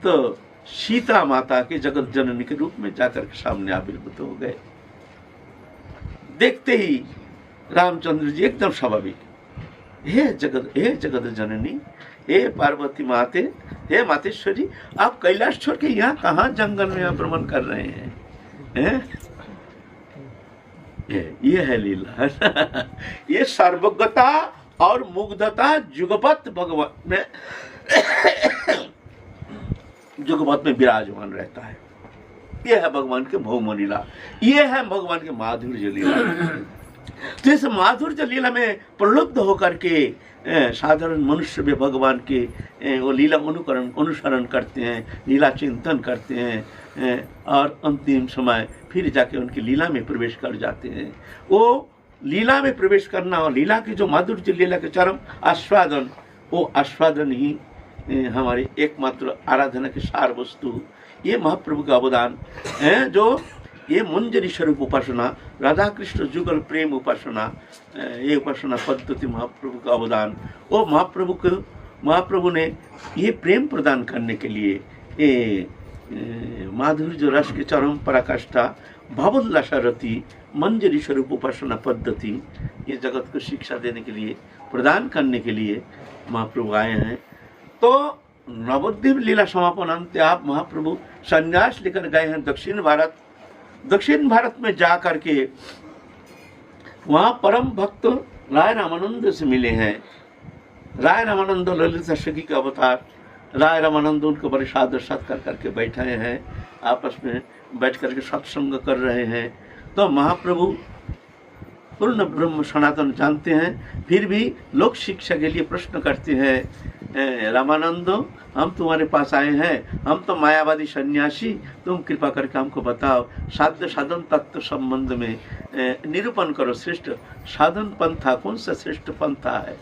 तो सीता माता के जगत जननी के रूप में जाकर के सामने आविर्भूत हो गए। देखते ही रामचंद्र जी एकदम स्वाभाविक, हे जगत जननी, हे पार्वती माते, हे मातेश्वरी, आप कैलाश छोड़ के यहाँ कहाँ जंगल में भ्रमण कर रहे हैं? ये है लीला। ये सर्वज्ञता और मुग्धता जुगपत भगवान में जुगपत में विराजमान रहता है। ये है भगवान के भौम लीला, ये है भगवान के माधुर्य लीला। तो इस माधुर्य लीला में प्रलुब्ध होकर के साधारण मनुष्य भी भगवान के वो लीला अनुसरण करते हैं, लीला चिंतन करते हैं और अंतिम समय फिर जाके उनकी लीला में प्रवेश कर जाते हैं। वो लीला में प्रवेश करना और लीला की जो माधुर्य लीला के चरम आस्वादन, वो आस्वादन ही हमारी एकमात्र आराधना की सार वस्तु। ये महाप्रभु का अवदान है, जो ये मंजरी स्वरूप उपासना, राधा कृष्ण जुगल प्रेम उपासना, ये उपासना पद्धति महाप्रभु का अवदान। वो महाप्रभु ने ये प्रेम प्रदान करने के लिए ये माधुर्य रस के चरम पराकाष्ठा भावोल्लासरती मंजरी स्वरूप उपासना पद्धति ये जगत को शिक्षा देने के लिए, प्रदान करने के लिए महाप्रभु आए हैं। तो नवद्वीप लीला समापन अंत आप महाप्रभु संन्यास लेकर गए हैं दक्षिण भारत। दक्षिण भारत में जा करके वहां परम भक्त राय रामानंद से मिले हैं। राय रामानंद ललिता सखी के अवतार। राय रामानंद उनको बड़े सादर सत्कार करके बैठे हैं, आपस में बैठ करके सत्संग कर रहे हैं। तो महाप्रभु पूर्ण ब्रह्म सनातन जानते हैं, फिर भी लोक शिक्षा के लिए प्रश्न करते हैं, रामानंद हम तुम्हारे पास आए हैं, हम तो मायावादी सन्यासी, तुम कृपा करके हमको बताओ साध्य साधन तत्व संबंध में निरूपण करो, श्रेष्ठ साधन पंथा कौन सा श्रेष्ठ पंथा है।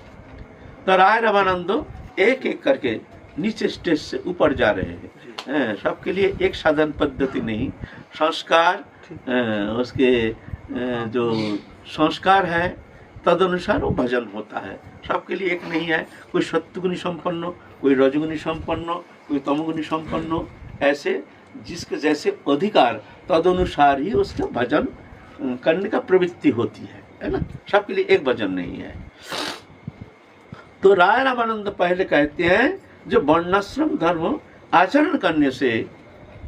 तो राय रामानंद एक एक करके नीचे स्टेज से ऊपर जा रहे हैं। सबके लिए एक साधन पद्धति नहीं, संस्कार उसके जो संस्कार है तदनुसार वो भजन होता है। सबके लिए एक नहीं है, कोई सत्वगुणी संपन्न, कोई रजगुणी संपन्न, कोई तमगुणी संपन्न, ऐसे जिसके जैसे अधिकार तदनुसार ही उसका भजन करने का प्रवृत्ति होती है ना। सबके लिए एक भजन नहीं है। तो राय रामानंद पहले कहते हैं जो वर्णाश्रम धर्म आचरण करने से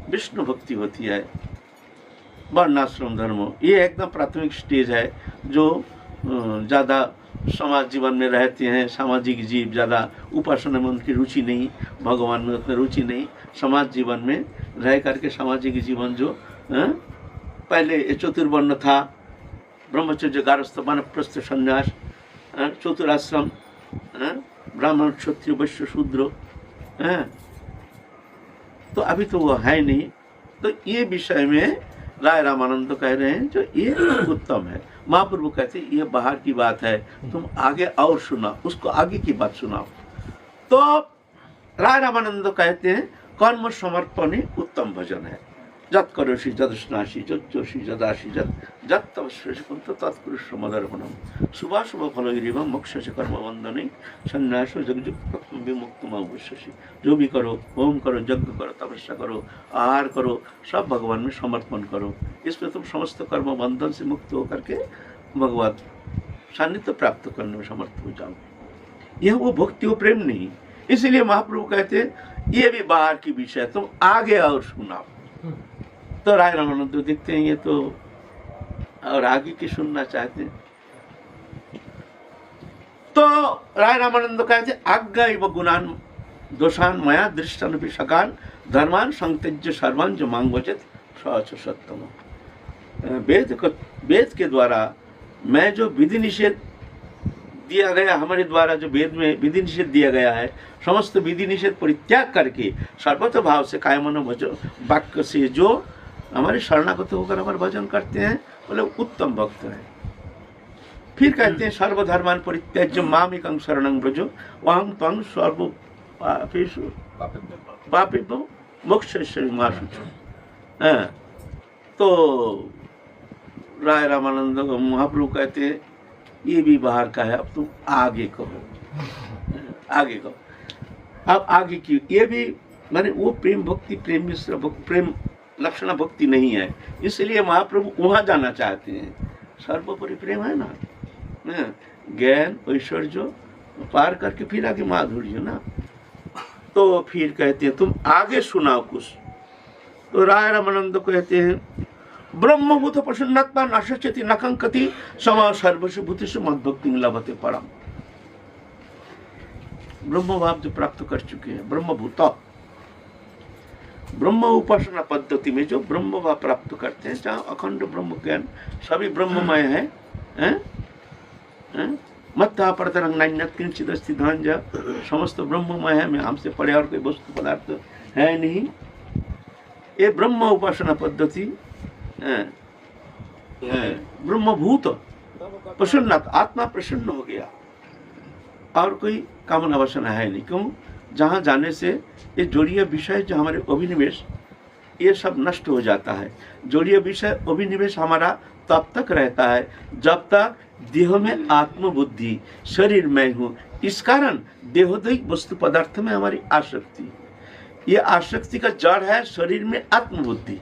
विष्णु भक्ति होती है। वर्णाश्रम धर्म ये एकदम प्राथमिक स्टेज है, जो ज़्यादा समाज जीवन में रहते हैं, सामाजिक जीव, ज़्यादा उपासना में उनकी रुचि नहीं, भगवान में उतनी रुचि नहीं, समाज जीवन में रह करके सामाजिक जीवन जो पहले चतुर्वर्ण था, ब्रह्मचर्य गारस्थ वानप्रस्थ संन्यास, चतुराश्रम, ब्राह्मण क्षत्रिय वैश्य शूद्र, तो अभी तो वो है नहीं। तो ये विषय में राय रामानंद कह रहे हैं जो ये उत्तम है। महाप्रभु कहते हैं ये बाहर की बात है, तुम आगे और सुना, उसको आगे की बात सुनाओ। तो राय रामानंद कहते हैं कर्म समर्पण ही उत्तम भजन है। जत करोषि जद स्नासी जत जोशी जदासी जत तपस्वी कुंत तत्पुरुष मदर्पणम शुभाशुभ फल मोक्ष से कर्म बंधने संन्यास जगजुक्त विमुक्त अवश्यसी। जो भी करो, होम करो, यज्ञ करो, तपस्या करो, आहार करो, सब भगवान में समर्पण करो, इसमें तुम समस्त कर्म बंधन से मुक्त होकर के भगवत सान्निध्य प्राप्त करने में समर्थ हो जाओ। यह वो भक्ति, वो प्रेम नहीं। इसलिए महाप्रभु कहते हैं ये भी बाहर की विषय, तुम आगे और सुनाओ। तो राय रामानंद देखते हैं ये तो और आगे की सुनना चाहते हैं। तो राय रामानंद कहते हैं आज्ञा एवं गुणान दोषान मया दृष्टान विषकान धर्मान संत्यज्य सर्वान जो मांग वचत सच सत्यम। वेद के द्वारा मैं जो विधि निषेध दिया गया, हमारे द्वारा जो वेद में विधि निषेध दिया गया है, समस्त विधि निषेध परित्याग करके सर्वत भाव से कायमनो भजो वाक्य से जो हमारे शरणागत होकर हमारे भजन करते हैं, बोले उत्तम भक्त है। फिर कहते हैं सर्वधर्मान परित्यज्य मामेकं शरणं व्रजो वहं त्वं सर्व पापेषु पापेभ्यो मोक्षयिष्यामि मा शुचि। तो राय रामानंद महाप्रभु कहते हैं ये भी बाहर का है, अब तुम आगे कहो, आगे कहो। अब आगे की ये भी माने वो प्रेम भक्ति, प्रेम मिश्र प्रेम लक्षण भक्ति नहीं है, इसलिए महाप्रभु वहां जाना चाहते हैं। सर्वोपरि प्रेम है ना, ज्ञान ऐश्वर्य पार करके फिर आगे माधुर्य ना। तो फिर कहते हैं तुम आगे सुनाओ कुछ। तो राय रामानंद कहते हैं ब्रह्मभूत प्रसन्नात्मा नाशचति नकंकति समा सर्वस्व भूतेषु मद्भक्ति लभते परम। ब्रह्म भाव जो प्राप्त कर चुके हैं, ब्रह्मभूत ब्रह्म उपासना पद्धति में जो ब्रह्म भाव प्राप्त करते हैं, जहाँ अखंड ब्रह्म ज्ञान सभी ब्रह्ममय है, मत्ता परतरंग नान्यत् किंचित् अस्ति धनंजय, समस्त ब्रह्ममय है, मैं हमसे पड़े और कोई वस्तु पदार्थ है नहीं। ये ब्रह्म उपासना पद्धति ब्रह्मभूत प्रसन्न, आत्मा प्रसन्न हो गया और कोई कामना वासना है नहीं। क्यों? जहाँ जाने से ये जोड़ीय विषय जो हमारे अभिनिवेश ये सब नष्ट हो जाता है। जोड़ीय विषय अभिनिवेश हमारा तब तक रहता है जब तक देह में आत्मबुद्धि, शरीर में हूँ, इस कारण देहोदयिक वस्तु पदार्थ में हमारी आसक्ति, ये आसक्ति का जड़ है शरीर में आत्मबुद्धि।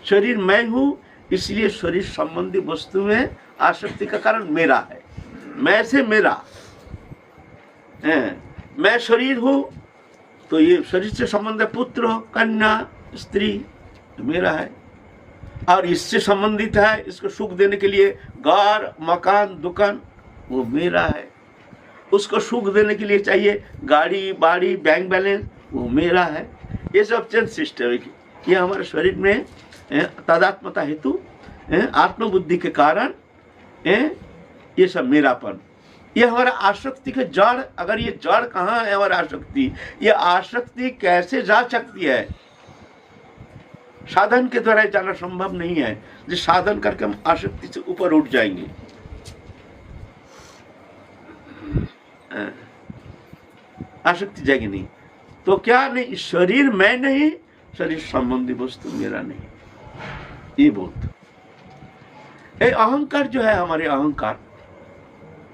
शरीर मैं हूँ, इसलिए शरीर संबंधी वस्तु में आसक्ति का कारण मेरा है, मैं से मेरा है। मैं शरीर हूँ तो ये शरीर से संबंध है, पुत्र, कन्या, स्त्री मेरा है। और इससे संबंधित है, इसको सुख देने के लिए घर, मकान, दुकान, वो मेरा है। उसको सुख देने के लिए चाहिए गाड़ी, बाड़ी, बैंक बैलेंस, वो मेरा है। ये सब चेंज सिस्टम है। ये हमारे शरीर में तादात्म्यता हेतु, आत्मबुद्धि के कारण ये सब मेरापन, ये हमारा आसक्ति के जड़। अगर ये जड़ कहाँ है हमारा आसक्ति, ये आसक्ति कैसे जा सकती है? साधन के द्वारा जाना संभव नहीं है। जो साधन करके हम आसक्ति से ऊपर उठ जाएंगे। आसक्ति जाएगी नहीं तो क्या नहीं, शरीर मैं नहीं, शरीर संबंधी वस्तु मेरा नहीं, ये बोध। ये अहंकार जो है हमारे, अहंकार,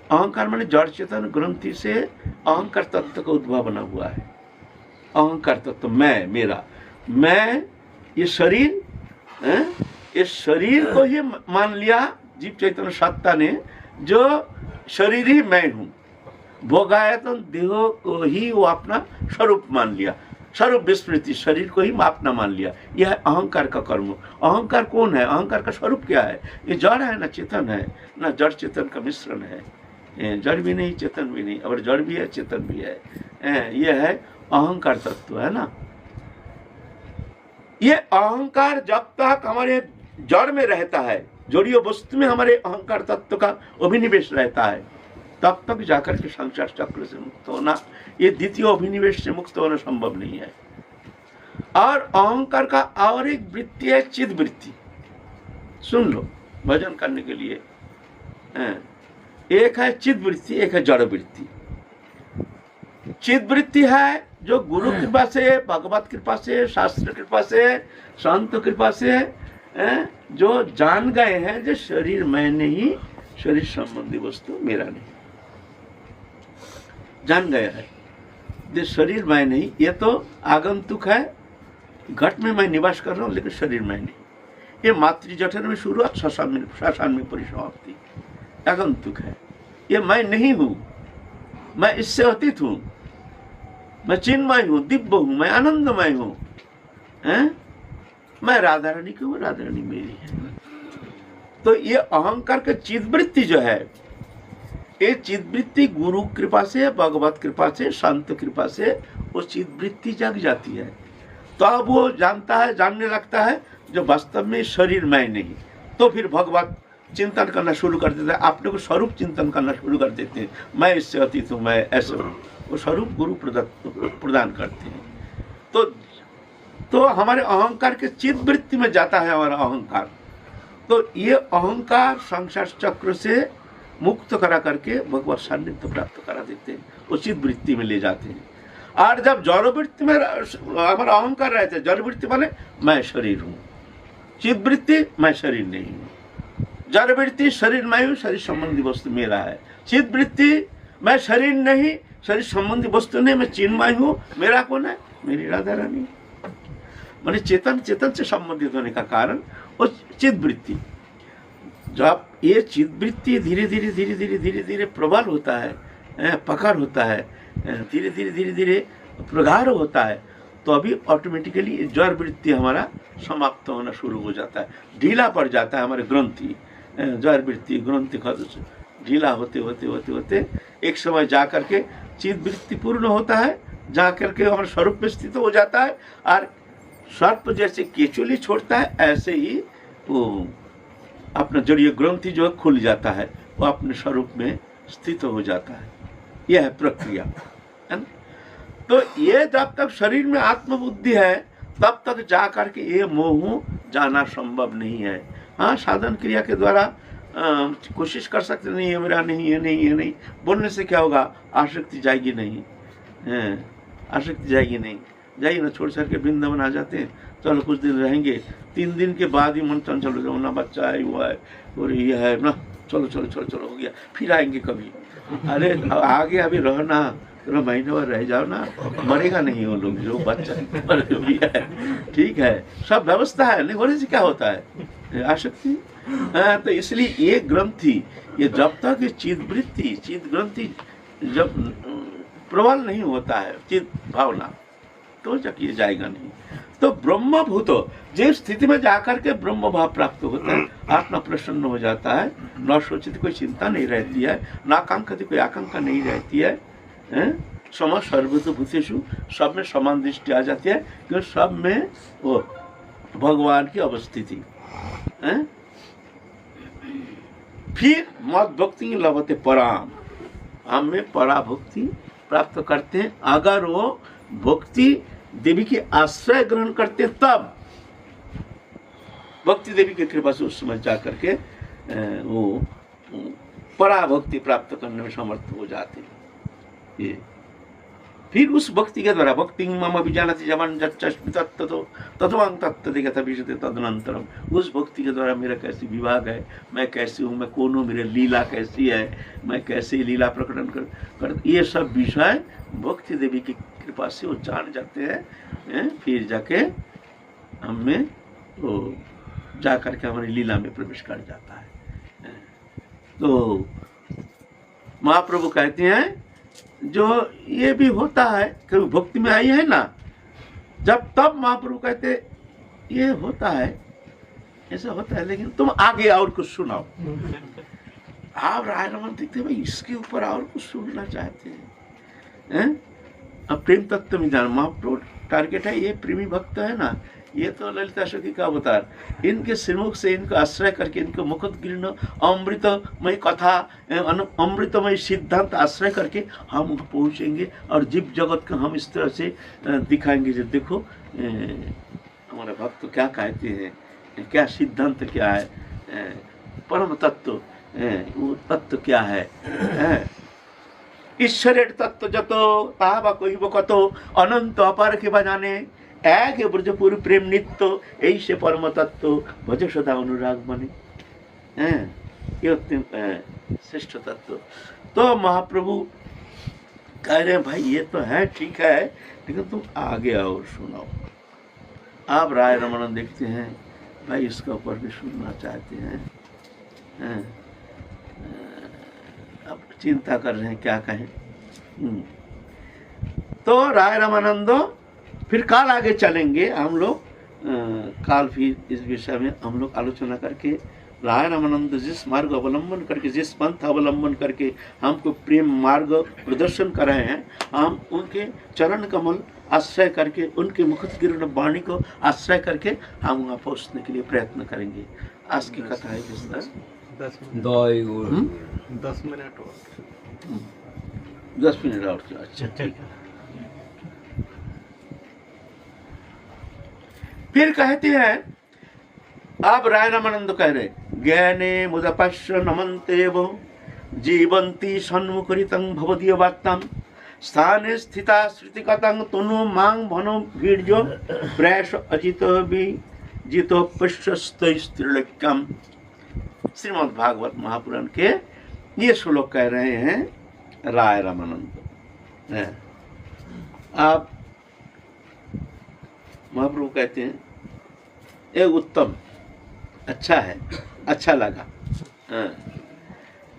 अहंकार माने जड़ चेतन ग्रंथि से अहंकार तत्व का उद्भव बना हुआ है। अहंकार तत्व मैं, मेरा, मैं, ये शरीर, ये शरीर को ही मान लिया जीव चैतन्य सत्ता ने, जो शरीर ही मैं हूं। भोगायतन देह को ही वो अपना स्वरूप मान लिया, स्वरूप विस्मृति, शरीर को ही अपना मान लिया। यह है अहंकार का कर्म। अहंकार कौन है? अहंकार का स्वरूप क्या है? ये जड़ है ना चेतन है, ना जड़ चेतन का मिश्रण है। जड़ भी नहीं, चेतन भी नहीं, और जड़ भी है, चेतन भी है। यह है अहंकार तत्व, है ना। ये अहंकार जब तक हमारे जड़ में रहता है, जड़ीय वस्तु में हमारे अहंकार तत्व का अभिनिवेश रहता है, तब तक जाकर के संसार चक्र से मुक्त होना, ये द्वितीय अभिनिवेश से मुक्त होना संभव नहीं है। और अहंकार का और एक वृत्ति है चिद वृत्ति। सुन लो, भजन करने के लिए एक है चिद वृत्ति, एक है जड़ वृत्ति। चिद वृत्ति है जो गुरु कृपा से, भगवत कृपा से, शास्त्र कृपा से, संत कृपा से जो जान गए हैं जो शरीर मैं नहीं, शरीर संबंधी वस्तु मेरा नहीं, जान गया है जो शरीर मैं नहीं। ये तो आगंतुक है, घट में मैं निवास कर रहा हूँ लेकिन शरीर मैं नहीं। ये मातृ जठर में शुरुआत, श्मशान में परिसमाप्ति, आगंतुक है। ये मैं नहीं हूँ, मैं इससे अतीत हूँ, मैं चिन्मय हूँ, दिव्य हूँ, मैं आनंदमय हूँ, मैं राधा रानी की हूँ, राधा रानी मेरी है। तो ये अहंकार का चिदवृत्ति जो है, ये चिदवृत्ति गुरु कृपा से, भगवत कृपा से, संत कृपा से वो चिदवृत्ति जग जाती है। तो अब वो जानता है, जानने लगता है जो वास्तव में शरीर मैं नहीं। तो फिर भगवत चिंतन करना शुरू कर देता है, अपने को स्वरूप चिंतन करना शुरू कर देते हैं। मैं इससे अतीत हूँ, मैं ऐसा हूँ। वो स्वरूप गुरु प्रदान करते हैं। तो हमारे अहंकार के चिदवृत्ति में जाता है हमारा अहंकार। तो ये अहंकार संसार चक्र से मुक्त करा करके भगवत सान्निध्य प्राप्त करा देते हैं, वो चिदवृत्ति में ले जाते हैं। और जब जड़वृत्ति में हमारा अहंकार रहता है, जड़वृत्ति माने मैं शरीर हूँ, चिदवृत्ति मैं शरीर नहीं हूँ, जड़वृत्ति शरीर मैं हूँ, शरीर संबंधी वस्तु मेरा है, चिदवृत्ति मैं शरीर नहीं, शरीर संबंधी वस्तु नहीं, मैं चिन्मय हूँ, मेरा कौन है? मेरी राधा रानी। माने चेतन से संबंधित होने का कारण वो चिदवृत्ति। जब ये चिदवृत्ति धीरे धीरे प्रबल होता है, पकड़ होता है, धीरे धीरे प्रगाढ़ होता है, तो अभी ऑटोमेटिकली जड़ वृत्ति हमारा समाप्त होना शुरू हो जाता है, ढीला पड़ जाता है हमारे ग्रंथि, जड़ वृत्ति ग्रंथि ढीला होते एक समय जा करके चिदवृत्ति पूर्ण होता है, जा करके हमारे स्वरूप में स्थित हो जाता है। और सर्प जैसे केचुली छोड़ता है, ऐसे ही वो अपना जड़ीय ग्रंथि जो है खुल जाता है, वो अपने स्वरूप में स्थित हो जाता है। यह है प्रक्रिया, है ना। तो ये जब तक शरीर में आत्मबुद्धि है तब तक जा करके ये मोह जाना संभव नहीं है। हाँ, साधन क्रिया के द्वारा कोशिश कर सकते, नहीं ये मेरा नहीं, ये नहीं, ये नहीं, बोलने से क्या होगा? आसक्ति जाएगी नहीं, आसक्ति जाएगी नहीं। जाइए ना, छोड़ के वृंदावन आ जाते हैं, चलो कुछ दिन रहेंगे, 3 दिन के बाद ही मन चंचल हो जाओ ना, बच्चा है, हुआ है, और ये है ना, चलो हो गया, फिर आएंगे कभी। अरे आगे अभी रहना, थोड़ा महीने भर रह जाओ ना, मरेगा नहीं वो लोग, जो बच्चा भी है, ठीक है, सब व्यवस्था है, नहीं होने से क्या होता है? आसक्ति। तो इसलिए ये ग्रंथि, ये जब तक चिद ग्रंथि जब प्रबल नहीं होता है, चिद भावना तो जब ये जाएगा नहीं। तो ब्रह्मभूत जिस स्थिति में जाकर के ब्रह्म भाव प्राप्त होता है, आत्मा प्रसन्न हो जाता है, न सोचित कोई चिंता नहीं रहती है, न आकांक्षा कोई आकांक्षा नहीं रहती है, सम सर्वतो भूतेषु, सब में समान दृष्टि आ जाती है, क्योंकि सब में वो भगवान की अवस्थिति है। फिर मद भक्ति लभते पराम, हम में परा भक्ति प्राप्त करते हैं। अगर वो भक्ति देवी की आश्रय ग्रहण करते हैं, तब भक्ति देवी की कृपा से उस समय जा करके वो पराभक्ति प्राप्त करने में समर्थ हो जाते हैं। ये फिर उस भक्ति के द्वारा भक्ति मम विजानति जमन जच्चस्मि तत्तो तत्वां तत्तदिगत विशते तदनंतरम, उस भक्ति के द्वारा मेरा कैसी विभाग है, मैं कैसी हूँ, मैं कौन हूँ, मेरी लीला कैसी है, मैं कैसे लीला प्रकटन कर ये सब विषय भक्ति देवी की कृपा से वो जान जाते हैं। फिर जाके हमें वो जा करके हमारी लीला में प्रवेश कर जाता है। तो महाप्रभु कहते हैं जो ये भी होता है, कभी भक्ति में आई है ना, जब तब महाप्रभु कहते ये होता है, ऐसा होता है, लेकिन तुम आगे और कुछ सुनाओ। आप राय रमन देखते भाई इसके ऊपर और कुछ सुनना चाहते हैं। अब प्रेम तत्व में जान, महाप्रभु टारगेट है ये प्रेमी भक्त है ना, ये तो ललिता सखी का अवतार, इनके श्रीमुख से इनको आश्रय करके, इनको मुखोद्गीर्ण अमृतमय कथा, अमृतमय सिद्धांत आश्रय करके हम पहुँचेंगे और जीव जगत को हम इस तरह से दिखाएंगे जो देखो हमारे भक्त क्या कहते हैं, क्या सिद्धांत क्या है, परम तत्व वो तत्व क्या है। ईश्वरेर तत्व जतो ताहा कहिब कतो अनंत अपार के बजाने एक ब्रजपुर प्रेम नित्य यही से परम तत्व भज सदा अनुराग मने। ये श्रेष्ठ तत्व। तो महाप्रभु कह रहे हैं भाई ये तो है ठीक है, लेकिन तुम आगे और सुनाओ। आप राय रमन देखते हैं भाई इसका ऊपर भी सुनना चाहते हैं। अब चिंता कर रहे हैं क्या कहें। तो राय रामानंद फिर काल आगे चलेंगे हम लोग, काल फिर इस विषय में हम लोग आलोचना करके राय रामानंद जिस मार्ग अवलंबन करके, जिस पंथ अवलंबन करके हमको प्रेम मार्ग प्रदर्शन कर रहे हैं, हम उनके चरण कमल आश्रय करके, उनके मुखोद्गीर्ण वाणी को आश्रय करके हम वहाँ पहुँचने के लिए प्रयत्न करेंगे। आज की कथा है किस तरह 10 मिनट और 10 मिनट और अच्छा ठीक है। फिर कहते हैं अब राय रामानंद कह रहे ज्ञाने मुदपश्य नमन्ते वो जीवंती सन्मुखरितं भवदीय वाक्तम स्थाने स्थिता श्रुतिकतं तनु मांग भनो वीर्यो प्रयास अजित जितो पश्यस्त्रिलक्यम। श्रीमद् भागवत महापुराण के ये श्लोक कह रहे हैं राय रामानंद। आप महाप्रभु कहते हैं ये उत्तम अच्छा है, अच्छा लगा।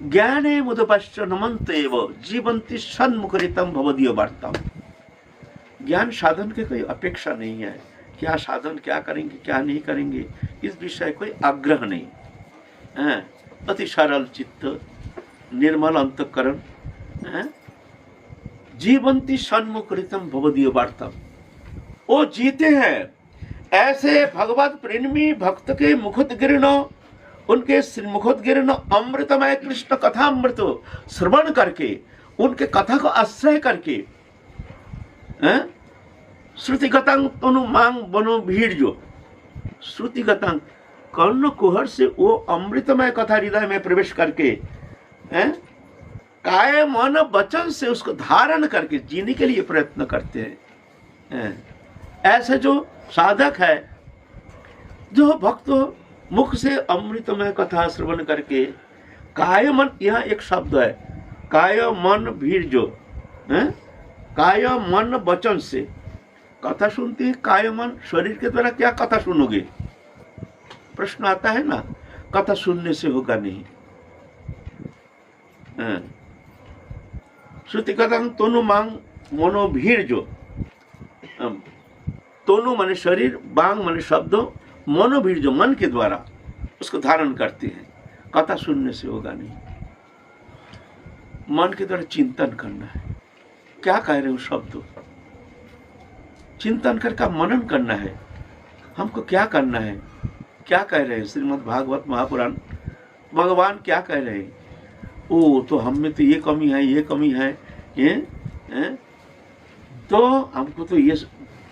ज्ञाने मुदपश्च नमन्ते एव जीवंती सन्मुखरितं भवदीय वार्ताम। ज्ञान साधन के कोई अपेक्षा नहीं है, क्या साधन क्या करेंगे क्या नहीं करेंगे इस विषय कोई आग्रह नहीं। अति सरल चित्त, निर्मल अंतःकरण, जीवंती सन्मुखरितं भवदीय वार्ताम। वो जीते हैं ऐसे भगवत प्रेमी भक्त के मुखोद्गीर्ण, उनके मुखोद्गीर्ण अमृतमय कृष्ण कथा अमृत श्रवण करके, उनके कथा को आश्रय करके, श्रुतिगतांग तनु मांग बनो भीड़, जो श्रुतिगतांग कर्ण कुहर से वो अमृतमय कथा हृदय में प्रवेश करके, काय मन वचन से उसको धारण करके जीने के लिए प्रयत्न करते हैं। ऐसे जो साधक है, जो भक्त मुख से अमृतमय कथा श्रवण करके काय मन, यह एक शब्द है काय मन भीड़, जो काय मन वचन से कथा सुनते हैं। काय मन शरीर के द्वारा क्या कथा सुनोगे, प्रश्न आता है ना, कथा सुनने से होगा नहीं। श्रुति कथं तनु मांग मनो भीड़, जो तोनु माने शरीर, बांग माने शब्दों, मनोवीर जो मन के द्वारा उसको धारण करते हैं। कथा सुनने से होगा नहीं, मन के द्वारा चिंतन करना है। क्या कह रहे हो शब्द, चिंतन करके मनन करना है। हमको क्या करना है, क्या कह रहे हैं श्रीमद् भागवत महापुराण, भगवान क्या कह रहे हैं। ओ तो हम में तो ये कमी है, ये कमी है, ये तो हमको तो ये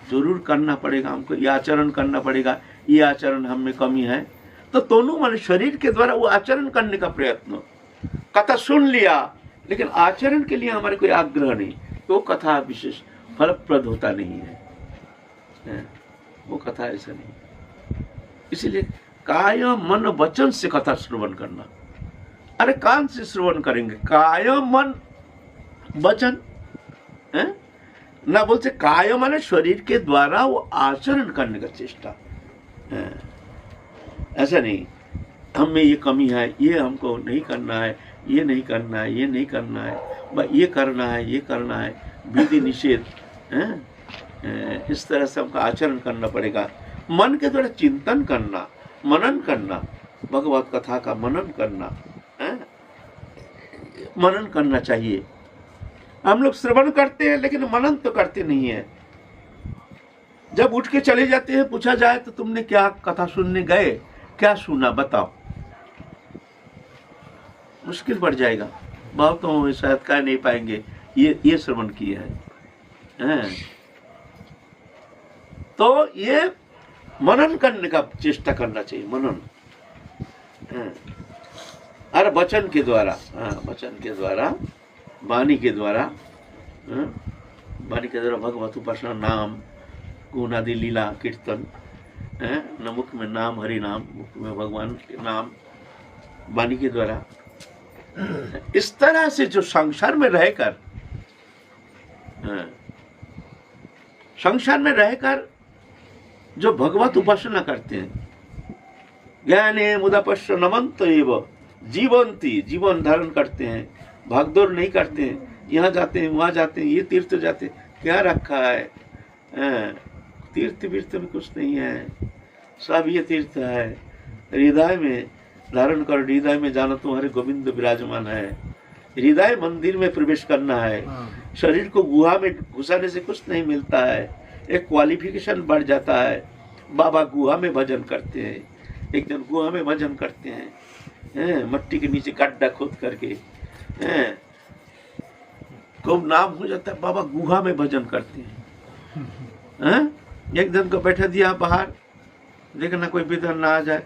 जरूर करना पड़ेगा, हमको ये आचरण करना पड़ेगा, ये आचरण हम में कमी है। तो दोनों मन शरीर के द्वारा वो आचरण करने का प्रयत्न, कथा सुन लिया लेकिन आचरण के लिए हमारे कोई आग्रह नहीं, तो कथा विशेष फलप्रद होता नहीं है, वो कथा ऐसा नहीं। इसीलिए काय मन वचन से कथा श्रवण करना। अरे कान से श्रवण करेंगे, काय मन वचन ना बोलते, काय माने शरीर के द्वारा वो आचरण करने का चेष्टा। ऐसा नहीं हम में ये कमी है, ये हमको नहीं करना है, ये नहीं करना है, ये नहीं करना है, ये करना है, ये करना है, विधि निषेध, इस तरह से हमको आचरण करना पड़ेगा। मन के द्वारा चिंतन करना, मनन करना, भगवत कथा का मनन करना, मनन करना चाहिए। हम लोग श्रवण करते हैं लेकिन मनन तो करते नहीं है। जब उठ के चले जाते हैं, पूछा जाए तो तुमने क्या कथा सुनने गए, क्या सुना बताओ, मुश्किल बढ़ जाएगा। बहुत तो शायद कह नहीं पाएंगे ये श्रवण किए हैं। तो ये मनन करने का चेष्टा करना चाहिए, मनन। अरे वचन के द्वारा, वचन के द्वारा, वाणी के द्वारा, वाणी के द्वारा भगवत उपासना, नाम गुण आदि लीला कीर्तन, न मुख में नाम हरि नाम, मुख में भगवान के नाम, वाणी के द्वारा। इस तरह से जो संसार में रहकर, संसार में रहकर जो भगवत उपासना करते हैं, ज्ञाने मुदापश्य नमन्त एव जीवंती, जीवन धारण करते हैं, भागदौड़ नहीं करते हैं, यहाँ जाते हैं वहाँ जाते हैं, ये तीर्थ जाते हैं, क्या रखा है, तीर्थ विर्थ में कुछ नहीं है, सब ये तीर्थ है। हृदय में धारण कर, हृदय में जाना तुम्हारे गोविंद विराजमान है। हृदय मंदिर में प्रवेश करना है। शरीर को गुहा में घुसाने से कुछ नहीं मिलता है, एक क्वालिफिकेशन बढ़ जाता है। बाबा गुहा में भजन करते हैं, एक दिन गुहा में भजन करते हैं, मट्टी के नीचे गड्ढा खोद करके, खूब नाम हो जाता है, बाबा गुहा में भजन करते हैं। एक दिन को बैठा दिया बाहर, देखना कोई विधन ना आ जाए,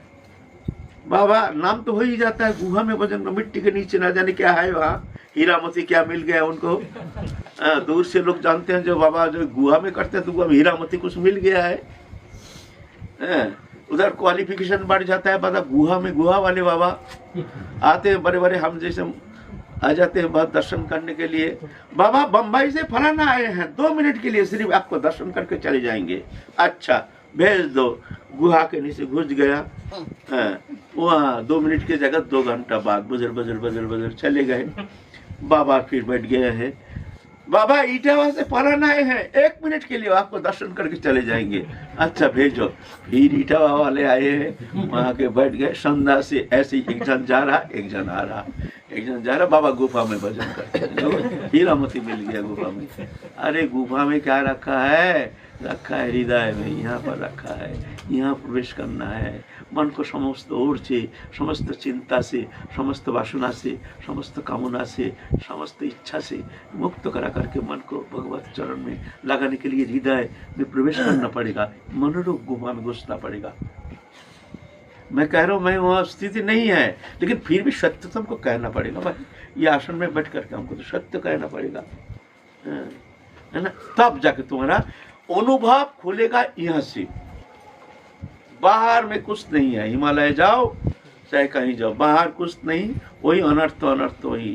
बाबा नाम तो हो ही जाता है, गुहा में भजन, मिट्टी के नीचे ना जाने क्या है वहाँ, हीरा मोती क्या मिल गया उनको। दूर से लोग जानते हैं जो बाबा जो गुहा में करते हैं, तो गुहा में हीरा मोती कुछ मिल गया है। उधर क्वालिफिकेशन बढ़ जाता है, बाबा गुहा में, गुहा वाले बाबा आते हैं, बड़े बड़े हम जैसे आ जाते हैं बात दर्शन करने के लिए। बाबा बम्बई से फलाना आए हैं, 2 मिनट के लिए सिर्फ आपको दर्शन करके चले जाएंगे। अच्छा भेज दो, गुहा के नीचे घुस गया, वहाँ 2 मिनट की जगह 2 घंटा बाद बजर बजर बजर बजर चले गए। बाबा फिर बैठ गए हैं, बाबा इटावा से फलाना आए हैं, 1 मिनट के लिए आपको दर्शन करके चले जाएंगे। अच्छा भेजो, फिर इटावा वाले आए हैं, वहाँ के बैठ गए। संध्या से ऐसे ही एक जन जा रहा, एक जन आ रहा, एक जन जा रहा, बाबा गुफा में भजन करते हैं, हीरा मोती मिल गया गुफा में। अरे गुफा में क्या रखा है, रखा है हृदय में, यहाँ पर रखा है, यहाँ प्रवेश करना है। मन को समस्त ओर से, समस्त चिंता से, समस्त वासना से, समस्त कामना से, समस्त इच्छा से मुक्त करा करके मन को भगवत चरण में लगाने के लिए हृदय में प्रवेश करना पड़ेगा, मनोरूप गुफा में घुसना पड़ेगा। मैं कह रहा हूँ मैं वहाँ स्थिति नहीं है, लेकिन फिर भी सत्य तो हमको कहना पड़ेगा भाई। ये आसन में बैठ करके हमको तो सत्य कहना पड़ेगा, है ना, तब जाके तुम्हारा अनुभव खुलेगा। यहाँ से बाहर में कुछ नहीं है, हिमालय जाओ चाहे कहीं जाओ, बाहर कुछ नहीं, वही अनर्थ अनर्थ, वही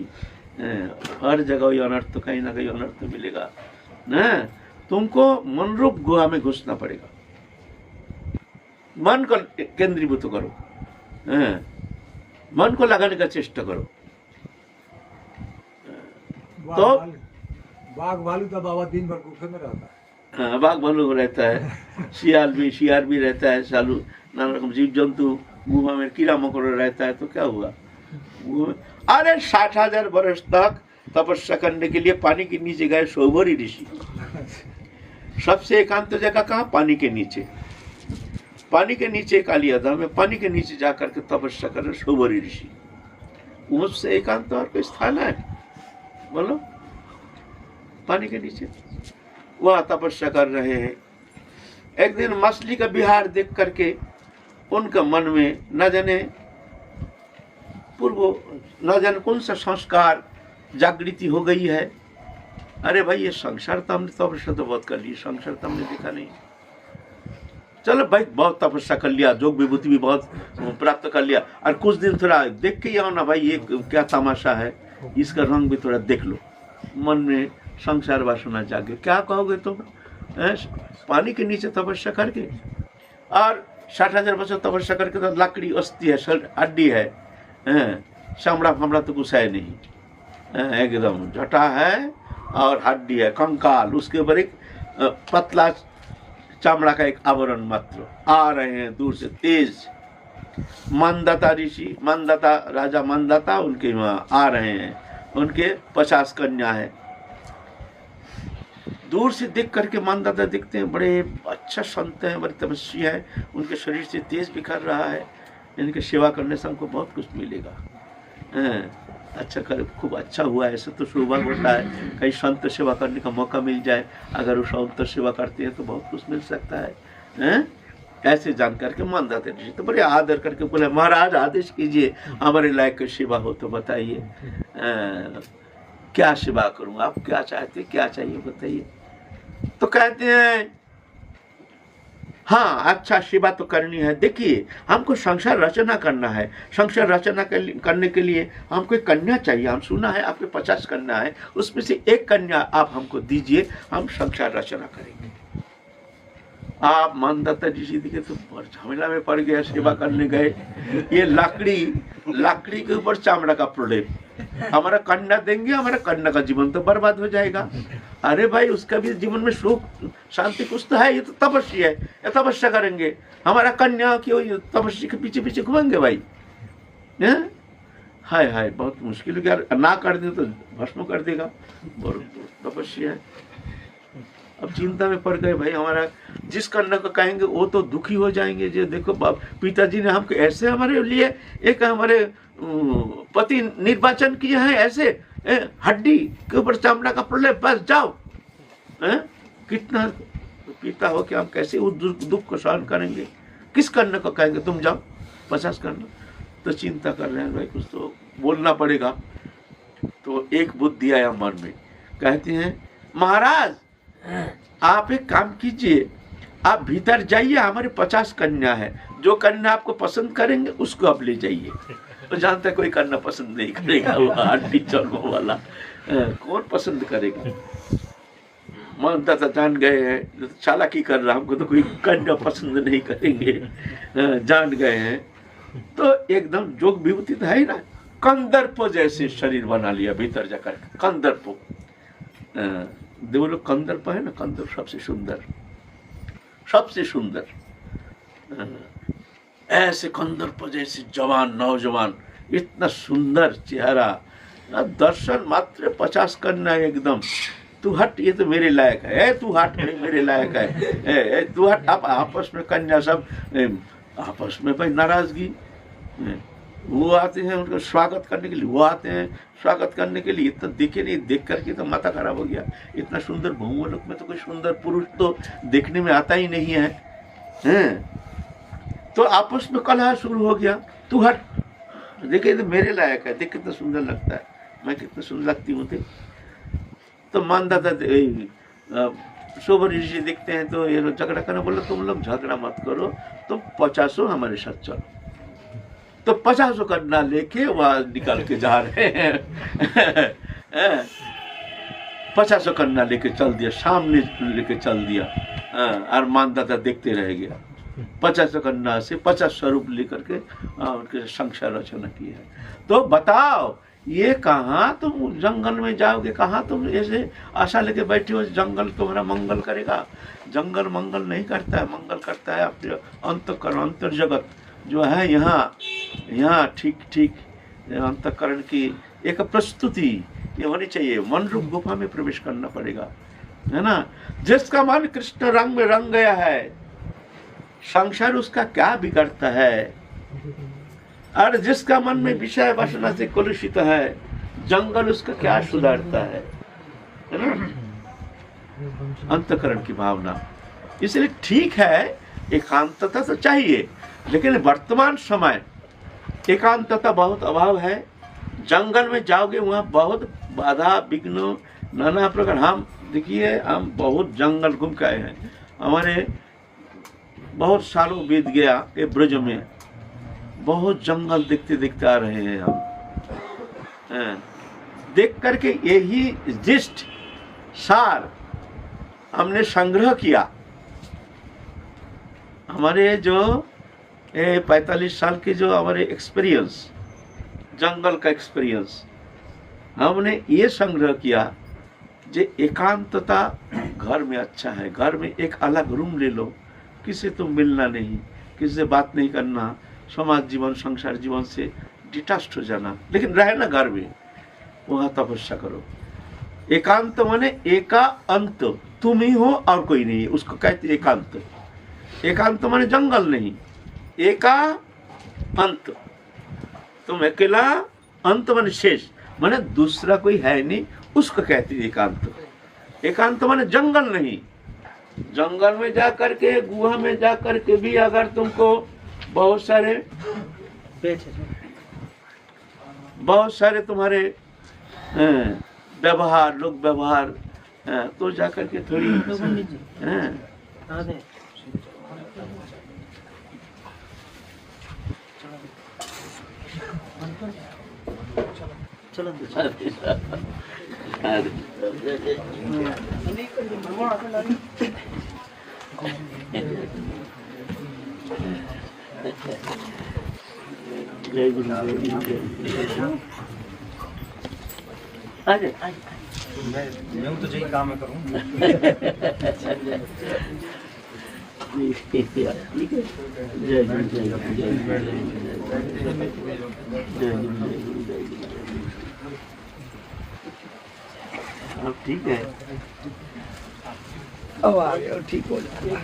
हर जगह वही अनर्थ, कहीं ना कहीं अनर्थ मिलेगा ना। तुमको मनरूप गुहा में घुसना पड़ेगा, मन को केंद्रीभूत करो, मन को लगाने का चेष्टा करो। तो बाघ भालू तो बाबा दिन भर गुफे में रहता है। हाँ, बाघ भालू रहता है, शियार भी रहता है, सालू नाना रकम जीव जंतु, गुफा में कीड़ा मकोड़ा रहता है। तो क्या हुआ? अरे 60,000 वर्ष तक तपस्या करने के लिए पानी के नीचे गए शोभरी ऋषि। सबसे एकांत जगह कहाँ? पानी के नीचे। पानी के नीचे कालियादा में पानी के नीचे जाकर के तपस्या कर रहे शोभरी ऋषि। उससे एकांत और कोई स्थान है? बोलो। पानी के नीचे वह तपस्या कर रहे हैं। एक दिन मछली का विहार देख करके उनका मन में न जाने कौन सा संस्कार जागृति हो गई है। अरे भाई, ये संसार तो हमने तपस्या तो बहुत कर ली, संसार तो हमने देखा नहीं। चलो भाई, बहुत तपस्या कर लिया, जोग विभूति भी बहुत प्राप्त कर लिया, और कुछ दिन थोड़ा देख के आओ ना भाई, ये क्या तमाशा है, इसका रंग भी थोड़ा देख लो। मन में संसार वासना जागे। क्या कहोगे तुम? पानी के नीचे तपस्या करके, और 60,000 वर्ष तपस्या करके तो लकड़ी अस्थि है, हड्डी है, चमड़ा फमड़ा तो कुछ है नहीं, एकदम झटा है और हड्डी है, कंकाल, उसके ऊपर एक पतला चमड़ा का एक आवरण मात्र। आ रहे हैं दूर से तेज। मंदाता ऋषि, मंदाता राजा मंदाता उनके वहां आ रहे हैं। उनके 50 कन्या है। दूर से देख करके मंदाता दिखते हैं, बड़े अच्छा संत हैं, बड़े तपस्वी है, उनके शरीर से तेज बिखर रहा है। इनकी सेवा करने से हमको बहुत कुछ मिलेगा। अच्छा कर, खूब अच्छा हुआ। ऐसे तो सौभाग्य होता है, कहीं संत सेवा करने का मौका मिल जाए। अगर वो संत सेवा करते हैं तो बहुत कुछ मिल सकता है। ऐसे जान करके मंदाता ऋषि तो बड़े आदर करके बोले, महाराज आदेश कीजिए, हमारे लायक सेवा हो तो बताइए, क्या सेवा करूं, आप क्या चाहते, क्या चाहिए बताइए। तो कहते हैं, हाँ अच्छा सेवा तो करनी है। देखिए, हमको संसार रचना करना है। संसार रचना करने के लिए हमको एक कन्या चाहिए। हम सुना है आपके 50 कन्या है, उसमें से एक कन्या आप हमको दीजिए, हम संसार रचना करेंगे। आप मंदाता ऋषि दिखे तो झमेला में पड़ गया। सेवा करने गए, ये लकड़ी के ऊपर चामड़ा का प्रलेप, हमारा कन्या देंगे, हमारा कन्या का जीवन तो बर्बाद हो जाएगा। अरे भाई, उसका भी जीवन में सुख शांति कुछ तो है, ये तो तपस्या है, ये तपस्या करेंगे। हमारा कन्या क्यों तपस्या के पीछे पीछे घूमेंगे भाई? हाय हाय, बहुत मुश्किल हो गया। ना कर दे तो भस्म कर देगा, तपस्या है। अब चिंता में पड़ गए भाई। हमारा जिस कन्या को कहेंगे वो तो दुखी हो जाएंगे। जो देखो पिताजी ने हमको ऐसे हमारे लिए एक हमारे पति निर्वाचन किए हैं, ऐसे हड्डी के ऊपर चमड़ा का प्रलेप, बस जाओ। कितना पिता हो कि हम कैसे उस दुख को सहन करेंगे? किस कन्या को कहेंगे तुम जाओ, 50 कन्या? तो चिंता कर रहे हैं भाई, कुछ तो बोलना पड़ेगा। तो एक बुद्धि आया मन में, कहते हैं, महाराज आप एक काम कीजिए, आप भीतर जाइए, हमारे 50 कन्या है, जो कन्या आपको पसंद करेंगे उसको आप ले जाइए। तो जानते कोई कन्या पसंद नहीं करेगा, वो हड्डी चर्मों वाला कौन पसंद करेगा? मंदाता जान गए हैं, चालाकी कर रहा, हमको तो कोई कन्या पसंद नहीं करेंगे, जान गए हैं। तो एकदम जोग विभूति तो है ही ना, कंदर्प जैसे शरीर बना लिया भीतर जाकर। कंदर्प, वो लोग कंदर्प है ना, कंदर्प सबसे सुंदर, सबसे सुंदर। ऐसे कंदर्प जैसे जवान नौजवान, इतना सुंदर चेहरा, दर्शन मात्र 50 कन्या एकदम। तू हट, ये तो मेरे लायक है, तू हट, मेरे लायक है, तू हट। आप आपस में कन्या सब आपस में भाई नाराजगी। वो आते हैं उनका स्वागत करने के लिए, वो आते हैं स्वागत करने के लिए। इतना देखे नहीं, देख करके तो माथा खराब हो गया। इतना सुंदर भूमलोक में तो कोई सुंदर पुरुष तो देखने में आता ही नहीं है। तो आपस में कलह शुरू हो गया, तू हट, देखे तो मेरे लायक है, देख कितना सुंदर लगता है, मैं कितना सुंदर लगती हूँ। तो मंदाता शोभरी ऋषि दिखते हैं तो ये लोग झगड़ा करने, बोलो तुम लोग झगड़ा मत करो, तुम 50 हमारे साथ चलो। तो 50 कन्या लेके वहां निकल के जा रहे हैं। 50 कन्या लेके चल दिया, सामने लेके चल दिया। और मंदाता देखते रह गया। 50 कन्या से 50 स्वरूप लेकर के उनके संसार रचना की है। तो बताओ, ये कहाँ तुम जंगल में जाओगे, कहाँ तुम ऐसे आशा लेके बैठे हो जंगल तुम्हारा मंगल करेगा। जंगल मंगल नहीं करता है, मंगल करता है अपने अंतःकरण, अंतर जगत जो है यहाँ ठीक ठीक अंतःकरण की एक प्रस्तुति ये होनी चाहिए। मन रूप गुफा में प्रवेश करना पड़ेगा, है ना। जिसका मन कृष्ण रंग में रंग गया है, संसार उसका क्या बिगड़ता है। और जिसका मन में विषय वासना से कलुषित है, जंगल उसका क्या सुधारता है ना। अंतःकरण की भावना, इसलिए ठीक है एकांतता तो चाहिए, लेकिन वर्तमान समय एकांतता बहुत अभाव है। जंगल में जाओगे वहाँ बहुत बाधा विघ्न नाना प्रकार। हम देखिए हम बहुत जंगल घूम के आए हैं, हमारे बहुत सालों बीत गया ये ब्रज में, बहुत जंगल देखते देखते आ रहे हैं हम। देख करके यही जिस्ट सार हमने संग्रह किया। हमारे जो 45 साल की जो हमारे एक्सपीरियंस, जंगल का एक्सपीरियंस, हमने ये संग्रह किया जे एकांतता घर में अच्छा है। घर में एक अलग रूम ले लो, किसी तुम मिलना नहीं, किसी से बात नहीं करना, समाज जीवन संसार जीवन से डिटैच्ड हो जाना, लेकिन रहे ना घर में, वहाँ तपस्या करो। एकांत माने एका अंत, तुम ही हो और कोई नहीं है, उसको कहते एकांत। एकांत माने जंगल नहीं, एका अंत, तुम अकेला, अंत माने शेष, माने दूसरा कोई है नहीं, उसको कहते एकांत। एकांत माने जंगल नहीं। जंगल में जा करके, गुहा में जा करके भी अगर तुमको बहुत सारे तुम्हारे व्यवहार, लोग व्यवहार, तो जा करके थोड़ी चलो जय गुरु मैं तो यही काम करूँ। ठीक है, जय गुरु जय गुरु जय गुरु। अब ठीक है, अब आ गया, ठीक हो जाएगा।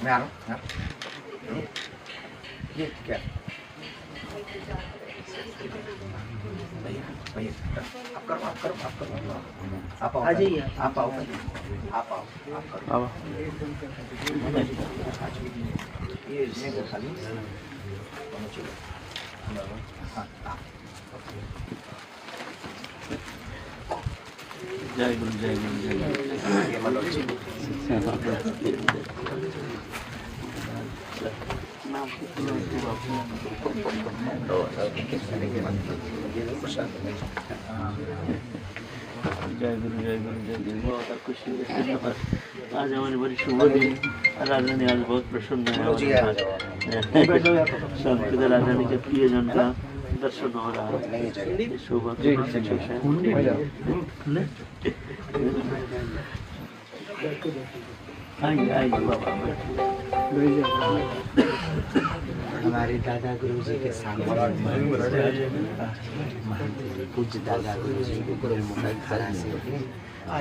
मैं आ रहा हूँ। ये क्या? भैया आप करो। आप आओ, आ जाइए। आप आओ, आप करो। ये इसमें खाली जय गुरु जय गुरु जय गुरु। बहुत खुशी है आज हमारी बड़ी शुभ दिन। राजधानी आज बहुत प्रसन्न है। संत राजधानी के प्रिय जन का दर्शन हो रहा है। शोभा आइए बाबा। हमारे दादा गुरु जी के सामने पूज्य दादा गुरु जी के गुरुमुख खड़ा से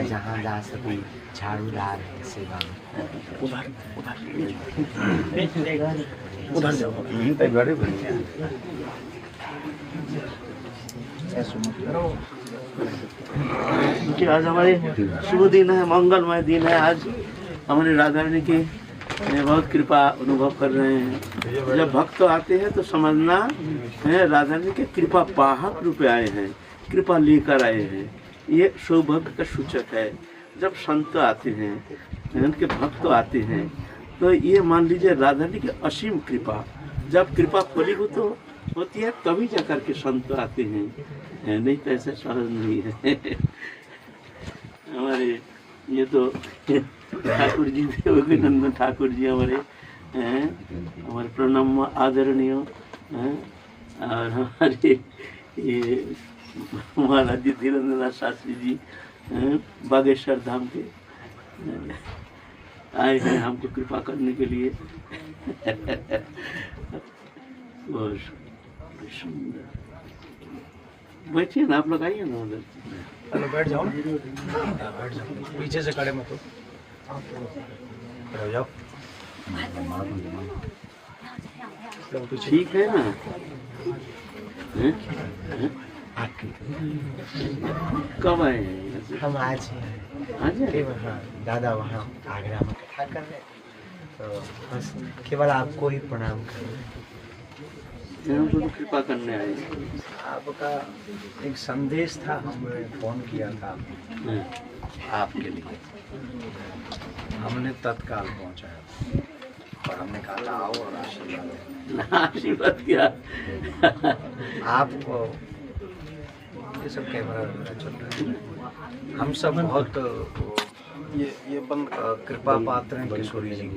जहाँ जा सके झाड़ू डाल सेवा उधर जाओ। कि आज हमारे शुभ दिन है, मंगलमय दिन है। आज हमारे राधा रानी की बहुत कृपा अनुभव कर रहे हैं। जब भक्त आते हैं तो समझना है राधा रानी के कृपा वाहक रूप में आए हैं, कृपा लेकर आए हैं। ये सौभाग्य का सूचक है। जब संत आते हैं, उनके भक्त आते हैं, तो ये मान लीजिए राधा रानी की असीम कृपा। जब कृपा फलीभूत होती है तभी जाकर के संत आते हैं, नहीं तो ऐसा सहज नहीं है। हमारे ये तो ठाकुर जी थे, नंदन ठाकुर जी हमारे हैं, हमारे प्रणम आदरणीय हैं, और हमारे ये महाराज जी धीरेन्द्रनाथ शास्त्री जी हैं, बागेश्वर धाम के आए हैं हमको कृपा करने के लिए। बहुत सुंदर। बैठिए ना, आप लोग आइए ना उधर। चलो बैठ जाओ ना, बैठ जाओ, पीछे से खड़े मत हो, खड़े हो जाओ। ठीक है ना? हैं? हैं? कब आए हैं यहाँ से? हम आज ही आए। आज आए? हाँ, दादा वहाँ आगरा में कथा कर रहे, तो बस केवल आपको ही प्रणाम कर रहे। हमको तो कृपा करने आए हैं। आपका एक संदेश था, हमने फोन किया था हैं? आपके लिए, हमने तत्काल पहुंचाया और हमने कहा था आओ और आशीर्वाद लें। आशीर्वाद किया। आपको ये सब कैमरा वगैरह चल रहा है, हम सब बहुत ये बंद कृपा पात्र हैं किशोरी जी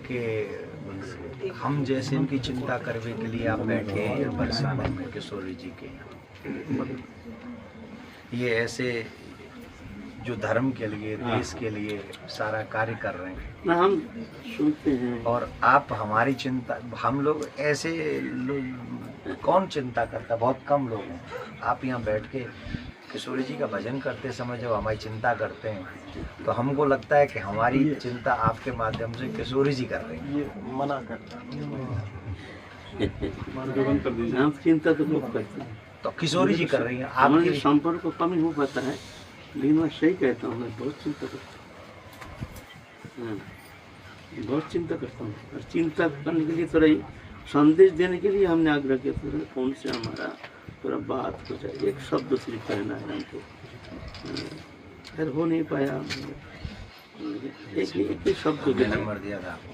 के हम जैसे इनकी चिंता करने के लिए आप बैठे हैं यहाँ पर सामने में किशोरी जी के यहाँ। ये ऐसे जो धर्म के लिए, देश के लिए सारा कार्य कर रहे हैं ना, हम सुनते हैं। और आप हमारी चिंता, हम लोग ऐसे कौन चिंता करता, बहुत कम लोग हैं। आप यहाँ बैठ के किशोरी जी का भजन करते समय जब हमारी चिंता करते हैं तो हमको लगता है कि हमारी चिंता आपके माध्यम से किशोरी जी कर रही हैं। ये मना करता हम चिंता तो खूब करते हैं, तो किशोरी जी कर रही हैं। हमारे आपकी संपर्क को कमी हो पाता है, लेकिन मैं सही कहता हूँ, मैं बहुत चिंता करता हूँ। हाँ, बहुत चिंता करता हूँ। और चिंता करने के लिए थोड़ा ही संदेश देने के लिए हमने आग्रह किया था फोन से हमारा थोड़ा बात हो जाए, एक शब्द सिर्फ कहना है हमको। खैर हो नहीं पाया, एक ही शब्द हमने कहना। नंबर दिया था आपको,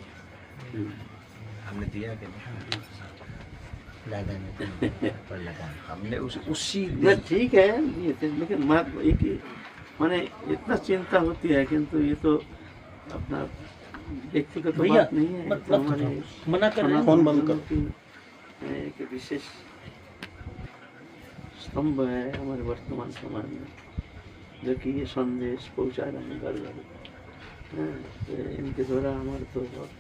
हमने दिया कि नहीं? दादा ने पर लगा। हमने उसी ना ठीक है ये तो, लेकिन मैं एक ही माने इतना चिंता होती है, किंतु ये तो अपना व्यक्तिगत तो बात नहीं है, तो हमारे मना कर रहे हैं। फोन बंद कर। एक विशेष स्तंभ है हमारे वर्तमान समाज में, जो कि ये संदेश पहुंचा रहे हैं घर घर। तो इनके द्वारा हमारे तो बहुत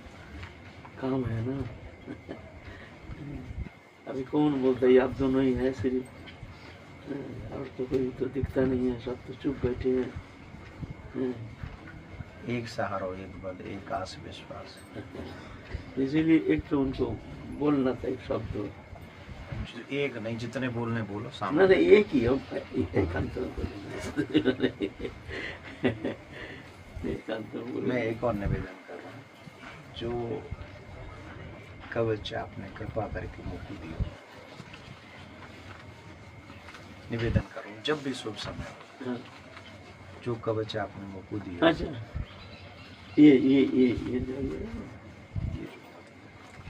काम है ना। अभी कौन बोलता है, आप दोनों ही है सिर्फ, और तो कोई तो दिखता नहीं है, सब तो चुप बैठे हैं। एक सहारा, एक बल, एक आस विश्वास। इसीलिए एक तो उनको बोलना था एक शब्द, एक नहीं, जितने बोलने बोलो ना सामने। एक ही हो, एक अंतर बोलेंगे। एक अंतर बोलेंगे। मैं एक और निवेदन कर रहा हूँ, जो कवच आपने कृपा करके मुक्ति दी, निवेदन करूँ जब भी शुभ समय हो, हाँ, जो कवच आपने मुक्ति दी, अच्छा ये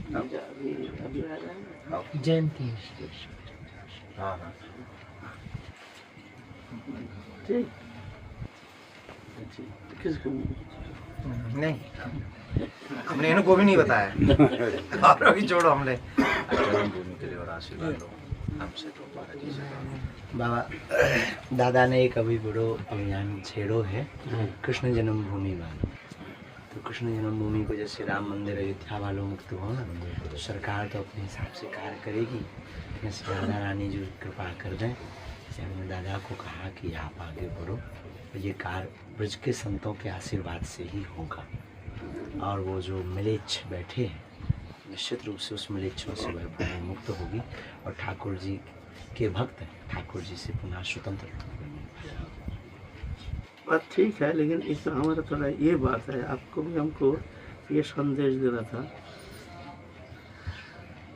अभी आ रहा है। जयंती हाँ हाँ, ठीक, अच्छा, किसको? नहीं हमने इनको भी नहीं बताया। और अभी छोड़ो, हमने जन्मभूमि के लिए और आशीर्वाद लो हमसे, तो महाराज जी से। बाबा दादा ने एक अभी बड़ो अभियान छेड़ो है, कृष्ण जन्मभूमि वालों। तो कृष्ण जन्मभूमि को जैसे राम मंदिर अयोध्या वालों मुक्त हो ना, तो सरकार तो अपने हिसाब से कार्य करेगी, लेकिन राधा रानी जो कृपा कर दें। जैसे हमने दादा को कहा कि आप आगे बढ़ो, तो ये कार्य ब्रज के संतों के आशीर्वाद से ही होगा। और वो जो मिलेच्छ बैठे हैं, निश्चित रूप से उस मिलेच्छों से वह मुक्त होगी और ठाकुर जी के भक्त हैं, ठाकुर जी से पुनः स्वतंत्र होंगे। बात ठीक है, लेकिन इस हमारा थोड़ा ये बात है, आपको भी हमको ये संदेश देना था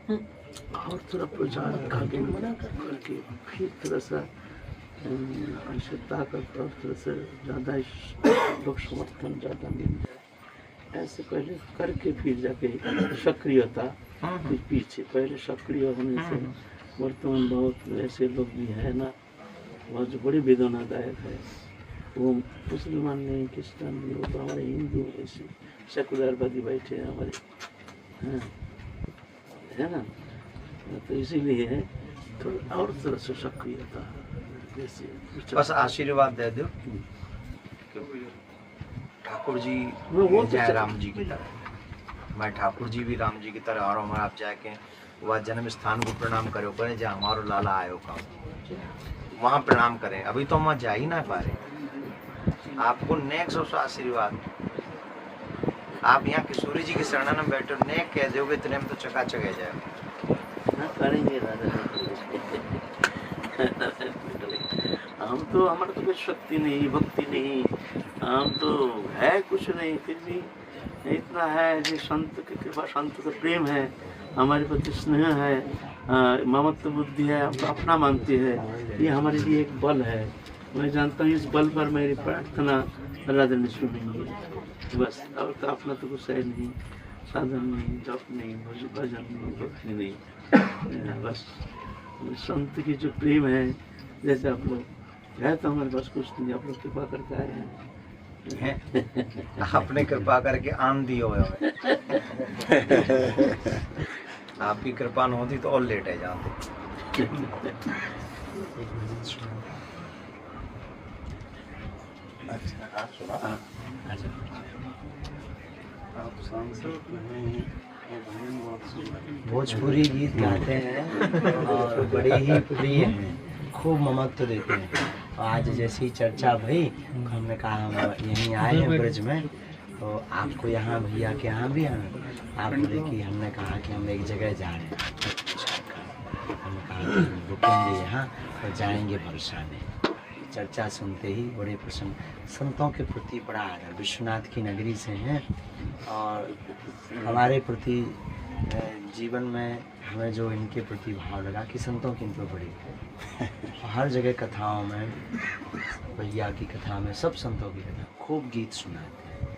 और थोड़ा प्रचार करके फिर थोड़ा सा ऐसे ताकत और थोड़ा सा ज़्यादा लोग समर्थन ज़्यादा मिल जाए, ऐसे पहले करके फिर जाके सक्रियता फिर पीछे, पहले सक्रिय होने से वर्तमान बहुत ऐसे लोग भी है ना, बहुत बड़ी वेदनादायक है। वो मुसलमान नहीं, क्रिश्चियन नहीं, वो तो हमारे हिंदू ऐसे सेकुलरवादी बैठे हैं हमारे, हाँ, है ना। तो इसीलिए थोड़ा और तरह से सक्रियता, जैसे बस आशीर्वाद दे दो ठाकुर जी वो तो जय राम जी की तरह, मैं ठाकुर जी भी राम जी की तरह, और हमारा आप जाके वह जन्म स्थान को प्रणाम करो, करें जहाँ हमारो लाला आयो का वहाँ प्रणाम करें। अभी तो हम जा ही ना पा रहे। आपको नेक सौ आशीर्वाद, आप यहाँ किशोरी जी के शरण में बैठो, नेक कह दोगे इतने में तो चकाचक है जाएगा। हाँ, करेंगे दादा। हम तो, हमारा तो कुछ शक्ति नहीं, भक्ति नहीं, हम तो है कुछ नहीं, फिर भी इतना है कि संत की कृपा, संत का प्रेम है, हमारे प्रति स्नेह है, ममत्व बुद्धि है, हम तो अपना मानते हैं, ये हमारे लिए एक बल है। मैं जानता हूँ इस बल पर मेरी प्रार्थना राधा ने सुनेंगे बस, और तो अपना तो कुछ है नहीं, साधन नहीं, जप नहीं, भजन नहीं, भक्ति नहीं, बस संत की जो प्रेम है, जैसे आप लोग है, तो हमारे पास कुछ नहीं, आप लोग कृपा करके आए हैं, आपने कृपा करके आन दियो है। आपकी कृपा न होती तो और लेट है जाते। अच्छा, आप सुना? आप सांसद नहीं, भोजपुरी गीत गाते हैं और बड़े ही प्रिय हैं, खूब ममत्व देते हैं। आज जैसी चर्चा भई, हमने कहा हम यहीं आए हैं ब्रज में, तो आपको यहाँ भैया के यहाँ भी आना। आप बोले कि हमने कहा कि हम एक जगह जा रहे हैं, हमने कहा कि रुकेंगे यहाँ और जाएंगे वर्षा में। चर्चा सुनते ही बड़े प्रसन्न, संतों के प्रति बड़ा आदर, विश्वनाथ की नगरी से हैं और हमारे प्रति जीवन में हमें जो इनके प्रति भाव लगा कि संतों की इन पर बड़ी, हर जगह कथाओं में, भैया की कथा में, सब संतों की कथा, खूब गीत सुनाते हैं,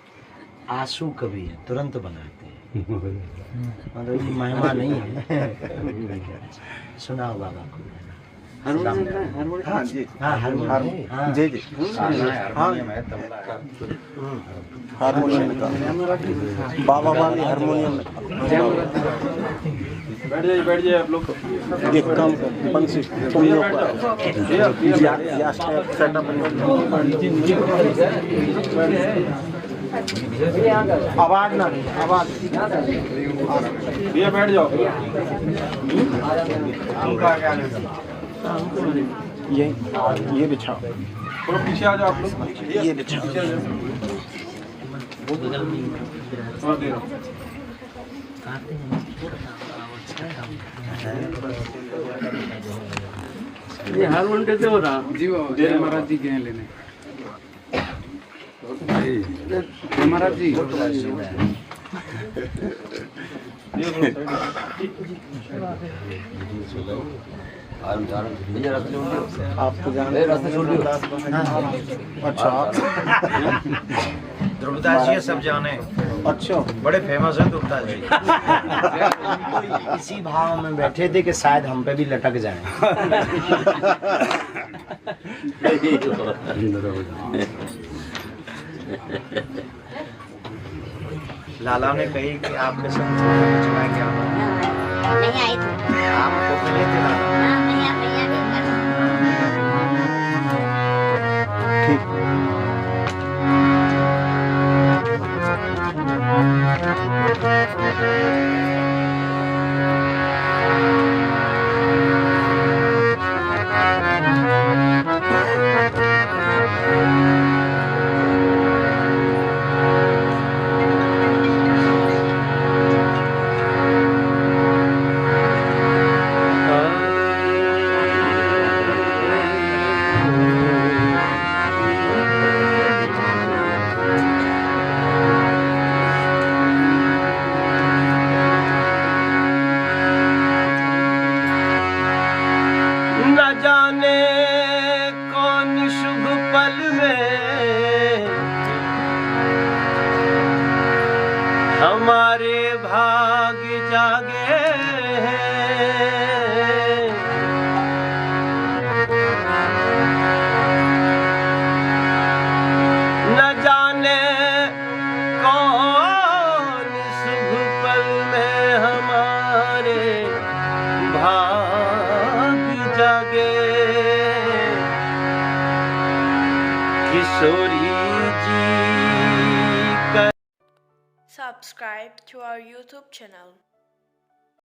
आंसू कवि है, तुरंत बनाते हैं, मतलब ये महिमा नहीं है। सुनाओ बाबा को। हारमोनियम, हाँ जी, हाँ हारमोनियम, जी जी, हारमोनियम है, तबला है। हारमोनियम का बाबा वाली हारमोनियम। बैठ जाइए आप लोग। एक काम कर, बंसी तुम लोग या सेटअप आवाज ना, आवाज भैया बैठ जाओ। ये बिछाओ, थोड़ा पीछे आ जाओ आप लोग, ये बिछाओ। ये हारमोनियम कैसे हो रहा जी बाबा, जय महाराज जी गए लेने। जय महाराज जी। आप तो जानते अच्छा, ध्रुवदास जी सब जाने, अच्छा, बड़े फेमस हैं ध्रुवदास जी। इसी भाव में बैठे थे कि शायद हम पे भी लटक जाएं। लाला ने कही कि आपके संग चलाएंगे, नहीं आई थी। आपको मिले थे लाला। हाँ, भैया भैया के हमारे भाग्य जागे हैं। किशोरी जी का Subscribe to our YouTube channel.